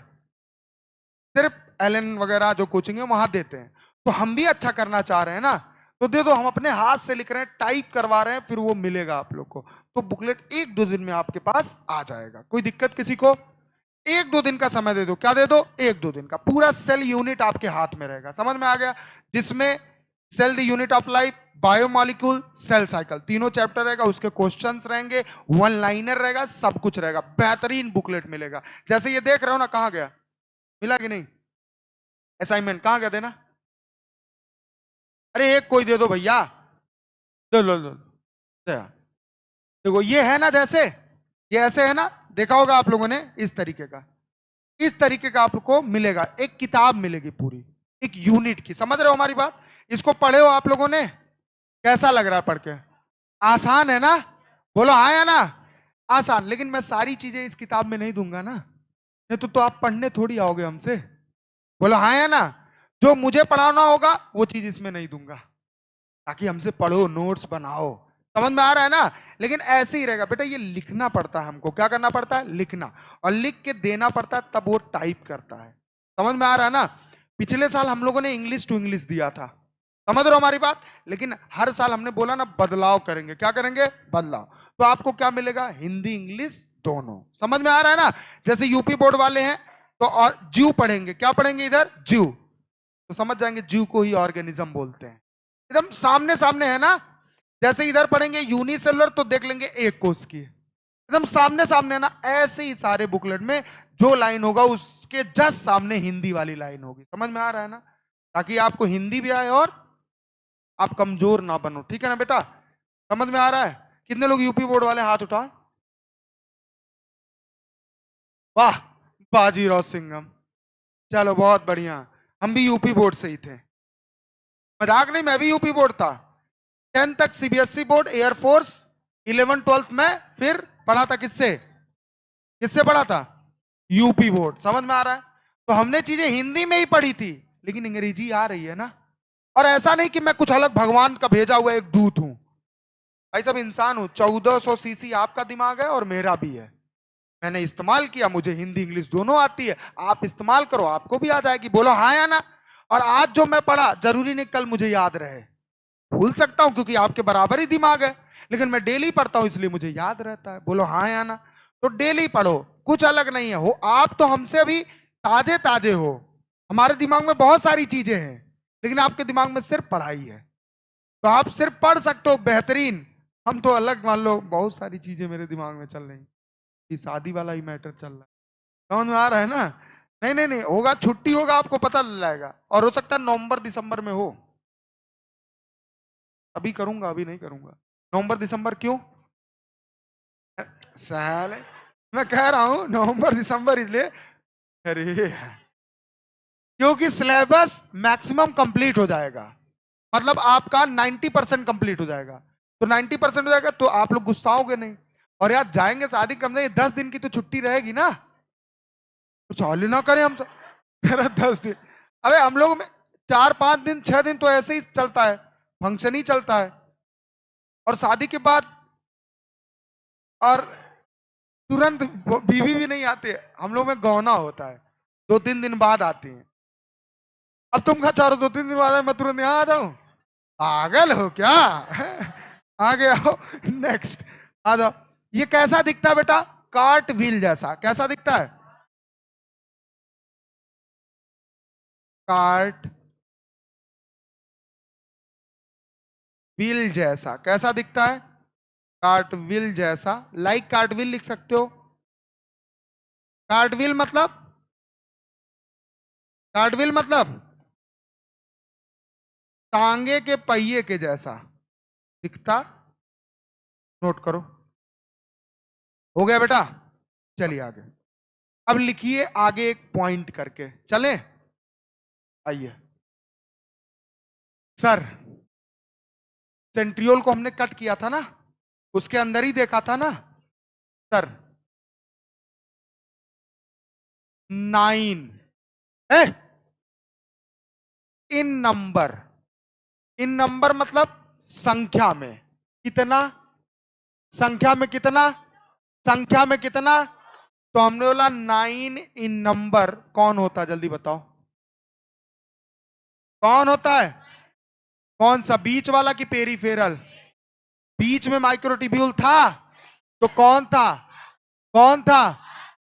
[SPEAKER 1] सिर्फ एलएन वगैरह जो कोचिंग है वहां देते हैं। तो हम भी अच्छा करना चाह रहे हैं ना, तो दे दो, हम अपने हाथ से लिख रहे हैं, टाइप करवा रहे हैं, फिर वो मिलेगा आप लोग को। तो बुकलेट 1-2 दिन में आपके पास आ जाएगा, कोई दिक्कत किसी को? 1-2 दिन का समय दे दो, क्या दे दो? 1-2 दिन का। पूरा सेल यूनिट आपके हाथ में रहेगा, समझ में आ गया? जिसमें cell the unit of life, biomolecule, cell cycle, तीनों चैप्टर रहेगा, उसके क्वेश्चंस रहेंगे, वन लाइनर रहेगा, सब कुछ रहेगा। बेहतरीन बुकलेट मिलेगा। जैसे ये देख रहे हो ना, कहां गया, मिला कि नहीं? असाइनमेंट कहां गया देना? अरे एक कोई दे दो भैया, लो लो लो, देखो ये है ना, जैसे ये ऐसे है ना, देखा होगा आप लोगों ने, इस तरीके का, इस तरीके का आपको मिलेगा, एक किताब मिलेगी पूरी, एक यूनिट की। समझ रहे हो हमारी बात? इसको पढ़े हो आप लोगों ने? कैसा लग रहा है पढ़ के? आसान है ना? बोलो हाँ या ना? आसान। लेकिन मैं सारी चीजें इस किताब में नहीं दूंगा ना, नहीं तो आप पढ़ने थोड़ी आओगे हमसे। बोलो हाँ या ना? जो मुझे पढ़ाना होगा वो चीज इसमें नहीं दूंगा, ताकि हमसे पढ़ो, नोट्स बनाओ। समझ में आ रहा है ना? लेकिन ऐसे ही रहेगा बेटा, ये लिखना पड़ता है हमको। क्या करना पड़ता है? लिखना, और लिख के देना पड़ता है, तब वो टाइप करता है। समझ में आ रहा है ना? पिछले साल हम लोगों ने इंग्लिश टू इंग्लिश दिया था, समझ रहे हो हमारी बात? लेकिन हर साल हमने बोला ना, बदलाव करेंगे। क्या करेंगे? बदलाव। तो आपको क्या मिलेगा? हिंदी इंग्लिश दोनों। समझ में आ रहा है ना? जैसे यूपी बोर्ड वाले हैं तो और जीव पढ़ेंगे, क्या पढ़ेंगे इधर? जीव, तो समझ जाएंगे जीव को ही ऑर्गेनिज्म बोलते हैं। एकदम सामने सामने है ना। जैसे इधर पढ़ेंगे यूनिसेलुलर तो देख लेंगे एक कोष की, एकदम सामने सामने है ना। ऐसे ही सारे बुकलेट में जो लाइन होगा उसके जस्ट सामने हिंदी वाली लाइन होगी। समझ में आ रहा है ना? ताकि आपको हिंदी भी आए और आप कमजोर ना बनो, ठीक है ना बेटा? समझ में आ रहा है? कितने लोग यूपी बोर्ड वाले, हाथ उठा। वाह, बाजीराव सिंघम, चलो बहुत बढ़िया। हम भी यूपी बोर्ड से ही थे, मजाक नहीं, मैं भी यूपी बोर्ड था। 10th तक सीबीएसई बोर्ड, एयरफोर्स, 11th-12th में फिर पढ़ा था किससे? किससे पढ़ा था? UP board. समझ में आ रहा है? तो हमने चीजें हिंदी में ही पढ़ी थी, लेकिन अंग्रेजी आ रही है ना। और ऐसा नहीं कि मैं कुछ अलग भगवान का भेजा हुआ एक दूत हूं, भाई सब इंसान हूं। 1400 सीसी आपका दिमाग है और मेरा भी है। मैंने इस्तेमाल किया, मुझे हिंदी इंग्लिश दोनों आती है, आप इस्तेमाल करो, आपको भी आ जाएगी। बोलो हाँ या ना? और आज जो मैं पढ़ा जरूरी नहीं कल मुझे याद रहे, भूल सकता हूं क्योंकि आपके बराबर ही दिमाग है, लेकिन मैं डेली पढ़ता हूं इसलिए मुझे याद रहता है। बोलो हाँ या ना? तो डेली पढ़ो, कुछ अलग नहीं है। हो आप तो हमसे भी ताजे ताजे हो, हमारे दिमाग में बहुत सारी चीजें हैं, लेकिन आपके दिमाग में सिर्फ पढ़ाई है। तो आप सिर्फ पढ़ सकते हो बेहतरीन, हम तो अलग, मान लो बहुत सारी चीजें मेरे दिमाग में चल रही, कि शादी वाला ही मैटर चल रहा है। समझ में आ रहा है ना? नहीं नहीं नहीं होगा, छुट्टी होगा आपको पता लग जाएगा, और हो सकता है नवंबर दिसंबर में हो। अभी करूंगा, अभी नहीं करूंगा। नवंबर दिसंबर क्यों? साले, मैं कह रहा हूं नवंबर दिसंबर इसलिए, अरे क्योंकि सिलेबस मैक्सिमम कंप्लीट हो जाएगा, मतलब आपका 90% कंप्लीट हो जाएगा। तो 90% हो जाएगा तो आप लोग गुस्साओगे नहीं। और यार जाएंगे शादी, कम से कम 10 दिन की तो छुट्टी रहेगी ना, तो चालू ना करें हम सब। 10 दिन, अबे हम लोग में 4-5 दिन 6 दिन तो ऐसे ही चलता है, फंक्शन ही चलता है। और शादी के बाद और तुरंत बीवी भी नहीं आती है, हम लोग में गौना होता है, 2-3 दिन बाद आती है। अब तुम क्या चाह रहे हो 2-3 दिन बाद मैं तुरंत यहाँ आ जाऊं? पागल हो क्या? आगे आओ, नेक्स्ट आ जाओ। ये कैसा दिखता है बेटा? कार्ट व्हील जैसा। कैसा दिखता है? कार्ट व्हील जैसा। कैसा दिखता है? कार्ट व्हील जैसा। लाइक कार्ट व्हील लिख सकते हो। कार्ट व्हील मतलब, कार्ट व्हील मतलब टांगे के पहिए के जैसा दिखता। नोट करो, हो गया बेटा? चलिए आगे। अब लिखिए आगे एक पॉइंट करके चले। आइए सर, सेंट्रियोल को हमने कट किया था ना, उसके अंदर ही देखा था ना सर, 9 है इन नंबर। इन नंबर मतलब संख्या में कितना, संख्या में कितना, संख्या में कितना। तो हमने बोला 9 इन नंबर कौन होता है, जल्दी बताओ कौन होता है। कौन सा, बीच वाला कि पेरीफेरल? बीच में माइक्रोट्यूब्यूल था तो कौन था, कौन था?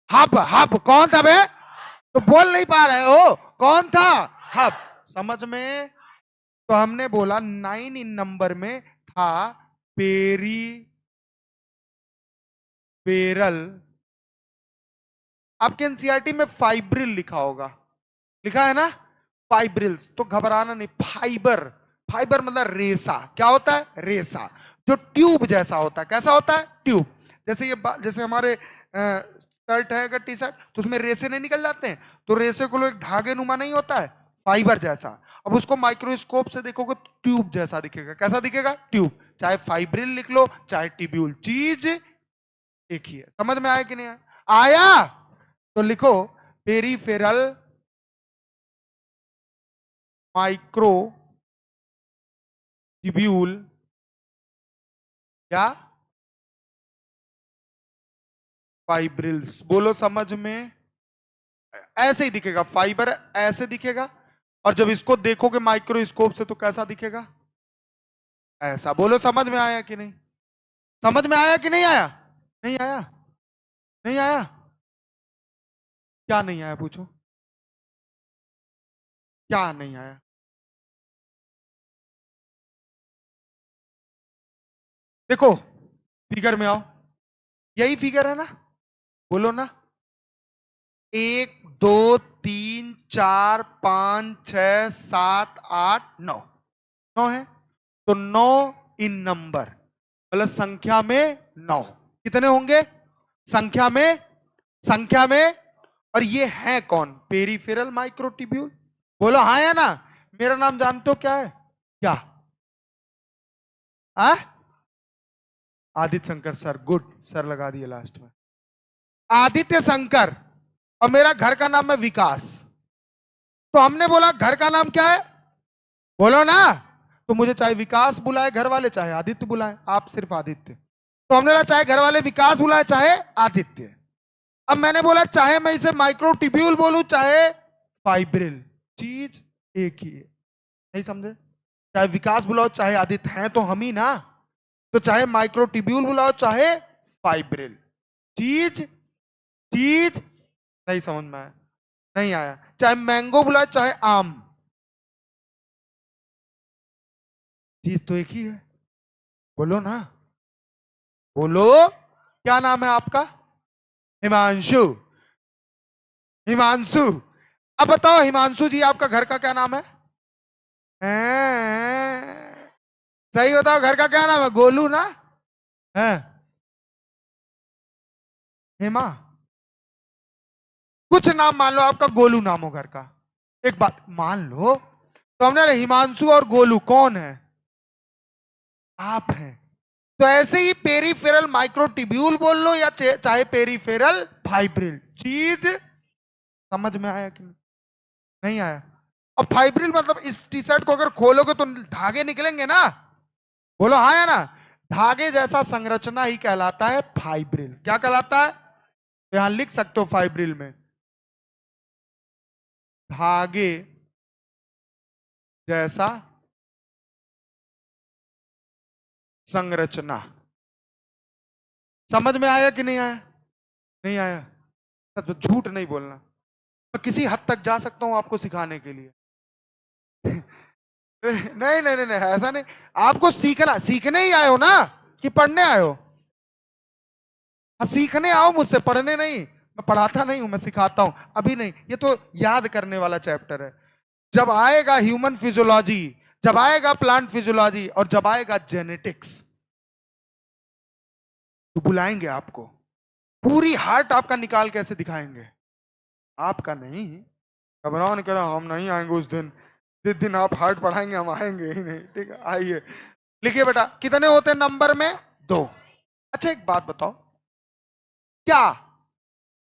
[SPEAKER 1] हब, हब कौन था बे? तो बोल नहीं पा रहे हो, कौन था? हब। समझ में? तो हमने बोला 9 इन नंबर में था पेरीफेरल। आपके एनसीईआरटी में फाइब्रिल लिखा होगा, लिखा है ना फाइब्रिल्स, तो घबराना नहीं। फाइबर, फाइबर मतलब रेसा। क्या होता है? रेसा, जो ट्यूब जैसा होता है। कैसा होता है? ट्यूब जैसे। ये जैसे हमारे शर्ट है अगर टी शर्ट, तो उसमें रेसे नहीं निकल जाते हैं, तो रेसे को एक धागे नुमा नहीं होता है, फाइबर जैसा। अब उसको माइक्रोस्कोप से देखोगे तो ट्यूब जैसा दिखेगा। कैसा दिखेगा? ट्यूब। चाहे फाइब्रिल लिख लो चाहे ट्यूब्यूल, चीज एक ही है। समझ में आया कि नहीं आया? आया तो लिखो पेरीफेरल माइक्रोट्यूब्यूल या फाइब्रिल्स। बोलो समझ में? ऐसे ही दिखेगा, फाइबर ऐसे दिखेगा, और जब इसको देखोगे माइक्रोस्कोप से तो कैसा दिखेगा? ऐसा। बोलो समझ में आया कि नहीं? समझ में आया कि नहीं आया? नहीं आया? नहीं आया? क्या नहीं आया पूछो, क्या नहीं आया? देखो फिगर में आओ, यही फिगर है ना, बोलो ना। 1 2 3 4 5 6 7 8 9, 9 है तो 9 इन नंबर मतलब संख्या में 9 कितने होंगे? संख्या में, संख्या में। और ये है कौन? Peripheral microtubule. बोलो हाँ या ना? मेरा नाम जानते हो क्या है? क्या? आ? Aditya Shankar sir, good sir लगा दिए लास्ट में। आदित्य शंकर, और मेरा घर का नाम है विकास। तो हमने बोला घर का नाम क्या है, बोलो ना। तो मुझे चाहे विकास बुलाए घर वाले, चाहे आदित्य बुलाए, आप सिर्फ आदित्य। तो हमने बोला चाहे घर वाले विकास बुलाए चाहे आदित्य। अब मैंने बोला चाहे मैं इसे माइक्रोट्यूब्यूल बोलूं चाहे फाइब्रिल, चीज एक ही है। नहीं समझे? चाहे विकास बुलाओ चाहे आदित्य, हैं तो हम ही ना। तो चाहे माइक्रोट्यूब्यूल बुलाओ चाहे फाइब्रिल, चीज चीज। नहीं समझ में आया? नहीं आया? चाहे मैंगो बुलाओ चाहे आम, चीज तो एक ही है। बोलो ना, बोलो। क्या नाम है आपका? हिमांशु। हिमांशु। अब बताओ हिमांशु जी, आपका घर का क्या नाम है? सही बताओ, घर का क्या नाम है? गोलू ना है? हेमा, कुछ नाम मान लो आपका गोलू नाम हो घर का, एक बात मान लो। तो हमने हिमांशु और गोलू कौन है? आप हैं। तो ऐसे ही पेरीफेरल माइक्रोट्यूब्यूल बोल लो या चाहे पेरीफेरल फाइब्रिल, चीज समझ में आया कि नहीं? नहीं आया? अब फाइब्रिल मतलब इस टी शर्ट को अगर खोलोगे तो धागे निकलेंगे ना, बोलो हाँ या ना? धागे जैसा संरचना ही कहलाता है फाइब्रिल। क्या कहलाता है? तो यहां लिख सकते हो फाइब्रिल में धागे जैसा संरचना। समझ में आया कि नहीं आया? नहीं आया? तो झूठ नहीं बोलना, मैं किसी हद तक जा सकता हूं आपको सिखाने के लिए। नहीं नहीं नहीं नहीं, ऐसा नहीं। आपको सीखना, सीखने ही आए हो ना कि पढ़ने आए हो? हाँ, सीखने आओ मुझसे, पढ़ने नहीं। मैं पढ़ाता नहीं हूं, मैं सिखाता हूं। अभी नहीं, ये तो याद करने वाला चैप्टर है। जब आएगा ह्यूमन फिजियोलॉजी, जब आएगा प्लांट फिजियोलॉजी, और जब आएगा जेनेटिक्स, तो बुलाएंगे आपको। पूरी हार्ट आपका निकाल कैसे दिखाएंगे? आपका नहीं, घबराओ नहीं, करो हम नहीं आएंगे उस दिन, जिस दिन आप हार्ट पढ़ाएंगे हम आएंगे ही नहीं। ठीक है, आइए लिखिए बेटा, कितने होते हैं नंबर में? 2। अच्छा एक बात बताओ, क्या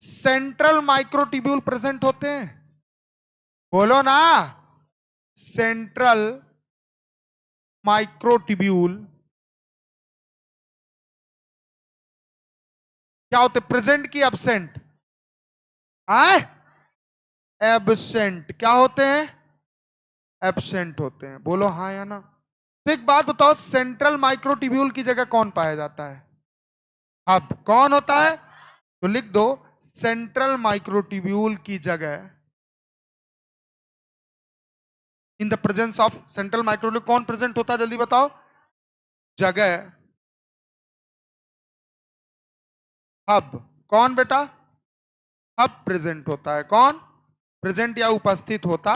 [SPEAKER 1] सेंट्रल माइक्रोट्यूब्यूल प्रेजेंट होते हैं? बोलो ना, सेंट्रल माइक्रोट्यूब्यूल क्या होते, प्रेजेंट की एब्सेंट? आए, एब्सेंट। क्या होते हैं? एब्सेंट होते हैं। बोलो हाँ या ना। तो एक बात बताओ, सेंट्रल माइक्रोट्यूब्यूल की जगह कौन पाया जाता है? अब कौन होता है? तो लिख दो, सेंट्रल माइक्रोट्यूब्यूल की जगह, in the presence of central microtubule कौन प्रेजेंट होता है? जल्दी बताओ। जगह हब। कौन बेटा? हब प्रेजेंट होता है। कौन प्रेजेंट या उपस्थित होता?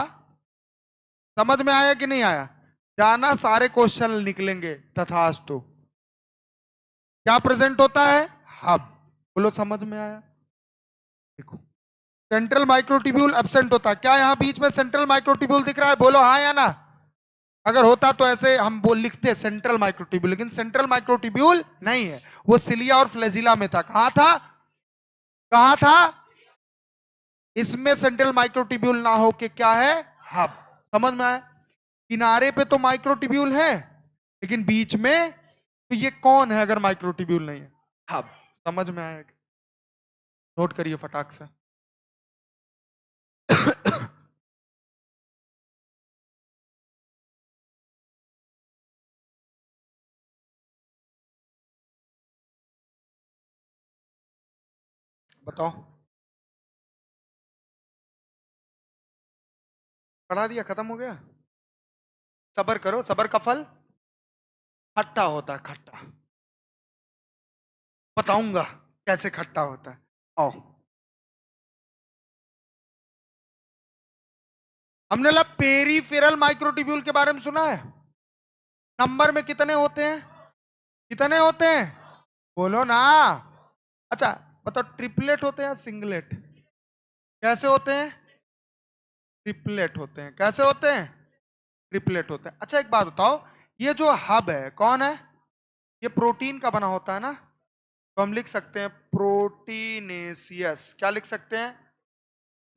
[SPEAKER 1] समझ में आया कि नहीं आया? जाना, सारे क्वेश्चन निकलेंगे तथास्तु। क्या प्रेजेंट होता है? हब। बोलो समझ में आया? देखो, सेंट्रल माइक्रोट्यूब्यूल एब्सेंट होता है। क्या यहां बीच में सेंट्रल माइक्रोट्यूब्यूल दिख रहा है? बोलो हाँ या ना। अगर होता तो ऐसे हम बोल लिखते सेंट्रल माइक्रोट्यूब्यूल, लेकिन सेंट्रल माइक्रोट्यूब्यूल नहीं है, वो सिलिया और फ्लैजिला में था। कहां था? कहां था? इसमें सेंट्रल माइक्रोट्यूब्यूल ना हो के क्या है? हब। समझ में आया? किनारे पे तो माइक्रोट्यूब्यूल है, लेकिन बीच में, तो ये कौन है अगर माइक्रोट्यूब्यूल नहीं है? हब। समझ में आया? नोट करिए फटाक से। बताओ, पढ़ा दिया, खत्म हो गया? सबर करो, सबर का फल खट्टा होता है, खट्टा। बताऊंगा कैसे खट्टा होता है, आओ। हमने ला पेरीफेरल माइक्रोट्यूब्यूल के बारे में सुना है? नंबर में कितने होते हैं? कितने होते हैं? बोलो ना। अच्छा बताओ, ट्रिपलेट होते हैं या सिंगलेट? कैसे होते हैं? ट्रिपलेट होते हैं। कैसे होते हैं? ट्रिपलेट होते हैं। अच्छा एक बात बताओ, ये जो हब है कौन है? ये प्रोटीन का बना होता है ना, तो हम लिख सकते हैं प्रोटीनेसियस। क्या लिख सकते हैं?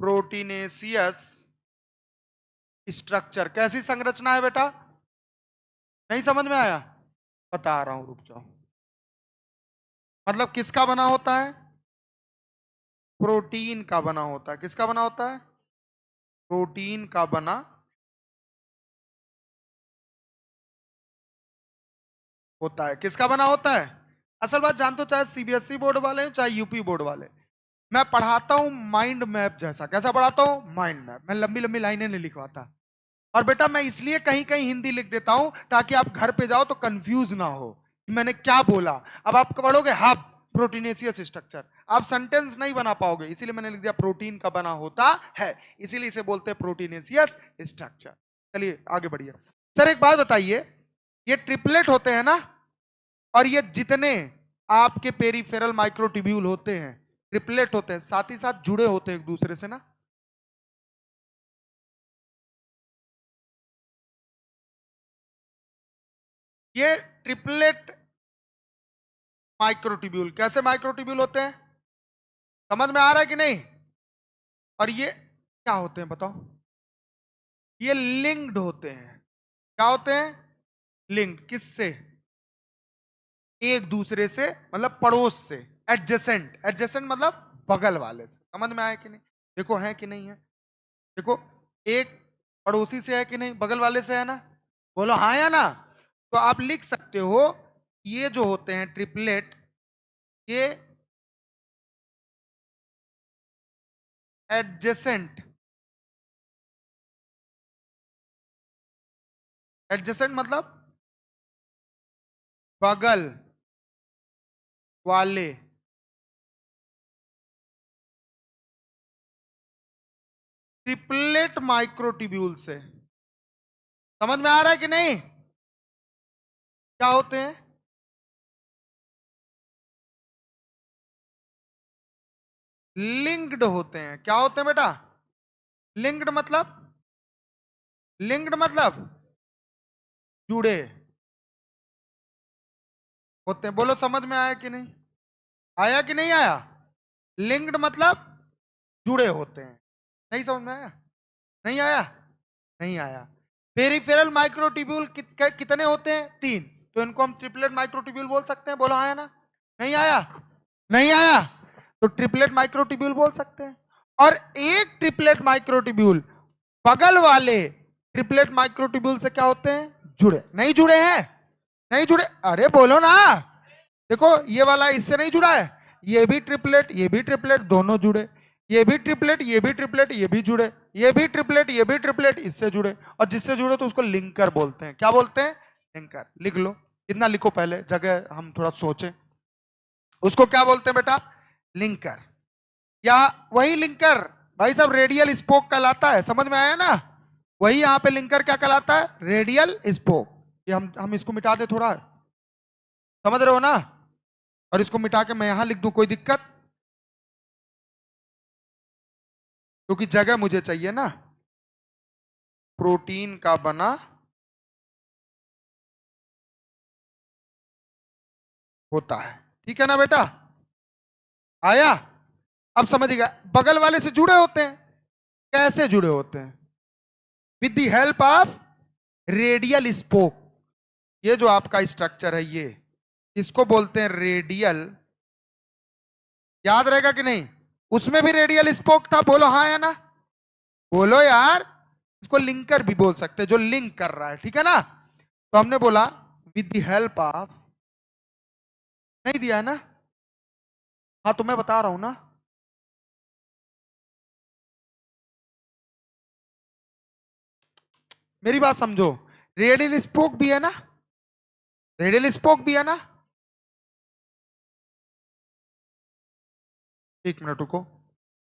[SPEAKER 1] Proteinaceous structure. कैसी संरचना है बेटा? नहीं समझ में आया? बता रहा हूं, रुक जाओ। मतलब किसका बना होता है? प्रोटीन का बना होता है। किसका बना होता है? प्रोटीन का बना होता है। किसका बना होता है? असल बात जानते हो, चाहे सीबीएसई बोर्ड वाले हो चाहे यूपी बोर्ड वाले, मैं पढ़ाता हूं माइंड मैप जैसा। कैसा पढ़ाता हूं? Mind map. मैं लंबी लंबी लाइनें नहीं लिखवाता। और बेटा मैं इसलिए कहीं कहीं हिंदी लिख देता हूं ताकि आप घर पे जाओ तो कंफ्यूज ना हो कि मैंने क्या बोला। अब आप पढ़ोगे हब प्रोटीनेशियस स्ट्रक्चर, आप सेंटेंस नहीं बना पाओगे, इसीलिए मैंने लिख दिया प्रोटीन का बना होता है, इसीलिए इसे बोलते हैं प्रोटीनेशियस स्ट्रक्चर। चलिए आगे बढ़िए। सर एक बात बताइए, ये ट्रिपलेट होते हैं ना, और ये जितने आपके पेरीफेरल माइक्रोट्यूब्यूल होते हैं ट्रिपलेट होते हैं, साथ ही साथ जुड़े होते हैं एक दूसरे से ना। ये ट्रिपलेट माइक्रोट्यूब्यूल कैसे माइक्रोट्यूब्यूल होते हैं? समझ में आ रहा है कि नहीं? और ये क्या होते हैं बताओ? ये लिंक्ड होते हैं। क्या होते हैं? लिंक्ड। किससे? एक दूसरे से, मतलब पड़ोस से। एडजेसेंट, एडजेसेंट मतलब बगल वाले से। समझ में आया कि नहीं? देखो है कि नहीं है? देखो, एक पड़ोसी से है कि नहीं, बगल वाले से है ना? बोलो हाँ या ना। तो आप लिख सकते हो, ये जो होते हैं ट्रिपलेट, ये एडजेसेंट। एडजेसेंट मतलब बगल वाले। ट्रिपलेट माइक्रोट्यूब्यूल से। समझ में आ रहा है कि नहीं? क्या होते हैं? लिंक्ड होते हैं। क्या होते हैं बेटा? लिंक्ड मतलब, लिंक्ड मतलब जुड़े होते हैं। बोलो समझ में आया कि नहीं? आया कि नहीं आया? लिंक्ड मतलब जुड़े होते हैं। नहीं समझ में आया? नहीं आया? नहीं आया। पेरिफेरल माइक्रोट्यूब्यूल कितने होते हैं? 3। तो इनको हम ट्रिपलेट माइक्रोट्यूब्यूल बोल सकते हैं। बोलो आया ना? नहीं आया? नहीं आया? तो ट्रिपलेट माइक्रोट्यूब्यूल बोल सकते हैं। और एक ट्रिपलेट माइक्रोट्यूब्यूल बगल वाले ट्रिपलेट माइक्रोट्यूब्यूल से क्या होते हैं? जुड़े। नहीं जुड़े हैं? नहीं जुड़े? अरे बोलो ना। देखो ये वाला इससे नहीं जुड़ा है, ये भी ट्रिपलेट, ये भी ट्रिपलेट, दोनों जुड़े। ये भी ट्रिपलेट, ये भी ट्रिपलेट, ये भी जुड़े। ये भी ट्रिपलेट, ये भी ट्रिपलेट, इससे जुड़े। और जिससे जुड़े तो उसको लिंकर बोलते हैं। क्या बोलते हैं? लिंकर। लिख लो, इतना लिखो, पहले जगह हम थोड़ा सोचें। उसको क्या बोलते हैं बेटा? लिंकर। या वही लिंकर भाई साहब रेडियल स्पोक कहलाता है। समझ में आया ना? वही यहां पे लिंकर क्या कहलाता है? Radial spoke. ये हम इसको मिटा दे थोड़ा, समझ रहे हो ना? और इसको मिटा के मैं यहां लिख दूं, कोई दिक्कत? क्योंकि जगह मुझे चाहिए ना। प्रोटीन का बना होता है। ठीक है ना बेटा? आया? अब समझिएगा, बगल वाले से जुड़े होते हैं। कैसे जुड़े होते हैं? With the help of radial spoke. ये जो आपका स्ट्रक्चर है, ये इसको बोलते हैं रेडियल। याद रहेगा कि नहीं? उसमें भी रेडियल स्पोक था। बोलो हाँ या ना? बोलो यार। इसको लिंकर भी बोल सकते हैं, जो लिंक कर रहा है। ठीक है ना? तो हमने बोला विद द हेल्प ऑफ, नहीं दिया है ना? हाँ तो मैं बता रहा हूं ना। मेरी बात समझो, रेडियल स्पोक भी है ना? रेडियल स्पोक भी है ना? एक मिनट रुको।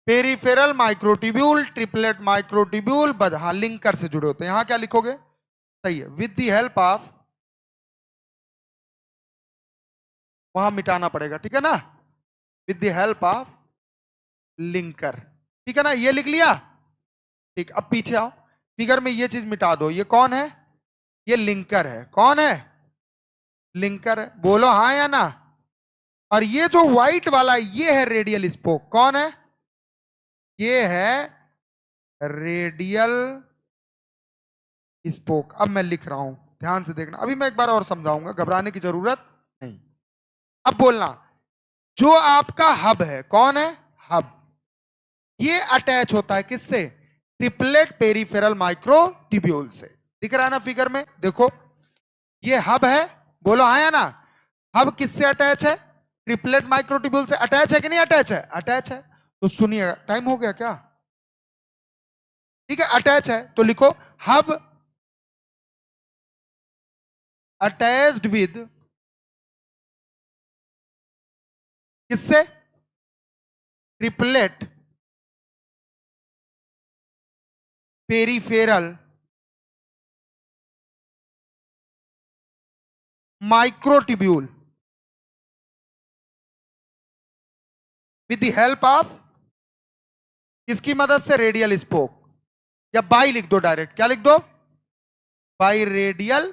[SPEAKER 1] पेरिफेरल माइक्रोट्यूब्यूल, ट्रिपलेट माइक्रोट्यूब्यूल, हाँ लिंकर से जुड़े होते हैं। यहां क्या लिखोगे? सही है, विद द हेल्प ऑफ, वहां मिटाना पड़ेगा। ठीक है ना? With the help of linker. ठीक है ना? ये लिख लिया। ठीक, अब पीछे आओ, फिगर में ये चीज मिटा दो। ये कौन है? ये लिंकर है। कौन है? लिंकर है। बोलो हाँ या ना? और ये जो व्हाइट वाला, ये है रेडियल स्पोक। कौन है? ये है रेडियल स्पोक। अब मैं लिख रहा हूं, ध्यान से देखना। अभी मैं एक बार और समझाऊंगा, घबराने की जरूरत नहीं। अब बोलना, जो आपका हब है, कौन है? हब। ये अटैच होता है किससे? ट्रिपलेट पेरिफेरल माइक्रोट्यूब्यूल से। दिख रहा है ना फिगर में? देखो ये हब है। बोलो हाँ या ना? हब किससे अटैच है? ट्रिपलेट माइक्रोट्यूब्यूल से। अटैच है कि नहीं अटैच है? अटैच है। तो सुनिए, टाइम हो गया क्या? ठीक है, अटैच है तो लिखो हब अटैच्ड विद, किससे? Triplet peripheral microtubule with the help of, किसकी मदद से? Radial spoke. या बाई लिख दो डायरेक्ट। क्या लिख दो? By radial.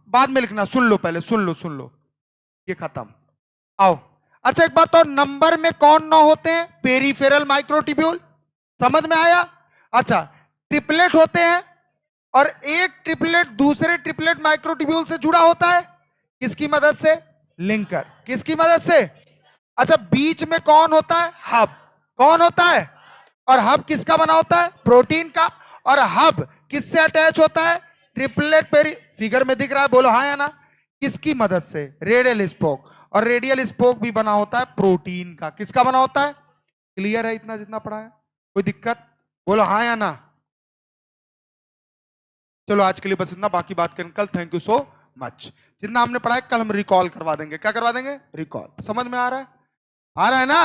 [SPEAKER 1] बाद में लिखना, सुन लो पहले, सुन लो सुन लो। ये खत्म। आओ। अच्छा एक बात और, नंबर में कौन ना होते हैं? Peripheral microtubule. समझ में आया? अच्छा, ट्रिपलेट होते हैं और एक ट्रिपलेट दूसरे ट्रिपलेट माइक्रोट्यूब्यूल से जुड़ा होता है। किसकी मदद से? लिंकर। किसकी मदद से? अच्छा, बीच में कौन होता है? हब। कौन होता है? और हब किसका बना होता है? प्रोटीन का। और हब किससे अटैच होता है? ट्रिपलेट पेरी, फिगर में दिख रहा है। बोलो हाँ या ना? किसकी मदद से? Radial spoke. और रेडियल स्पोक भी बना होता है प्रोटीन का। किसका बना होता है? क्लियर है इतना जितना पढ़ा है? कोई दिक्कत? बोलो हाँ या ना? चलो आज के लिए बस इतना, बाकी बात करें कल। Thank you so much. जितना हमने पढ़ा है कल हम रिकॉल करवा देंगे। क्या करवा देंगे? रिकॉल। समझ में आ रहा है? आ रहा है ना?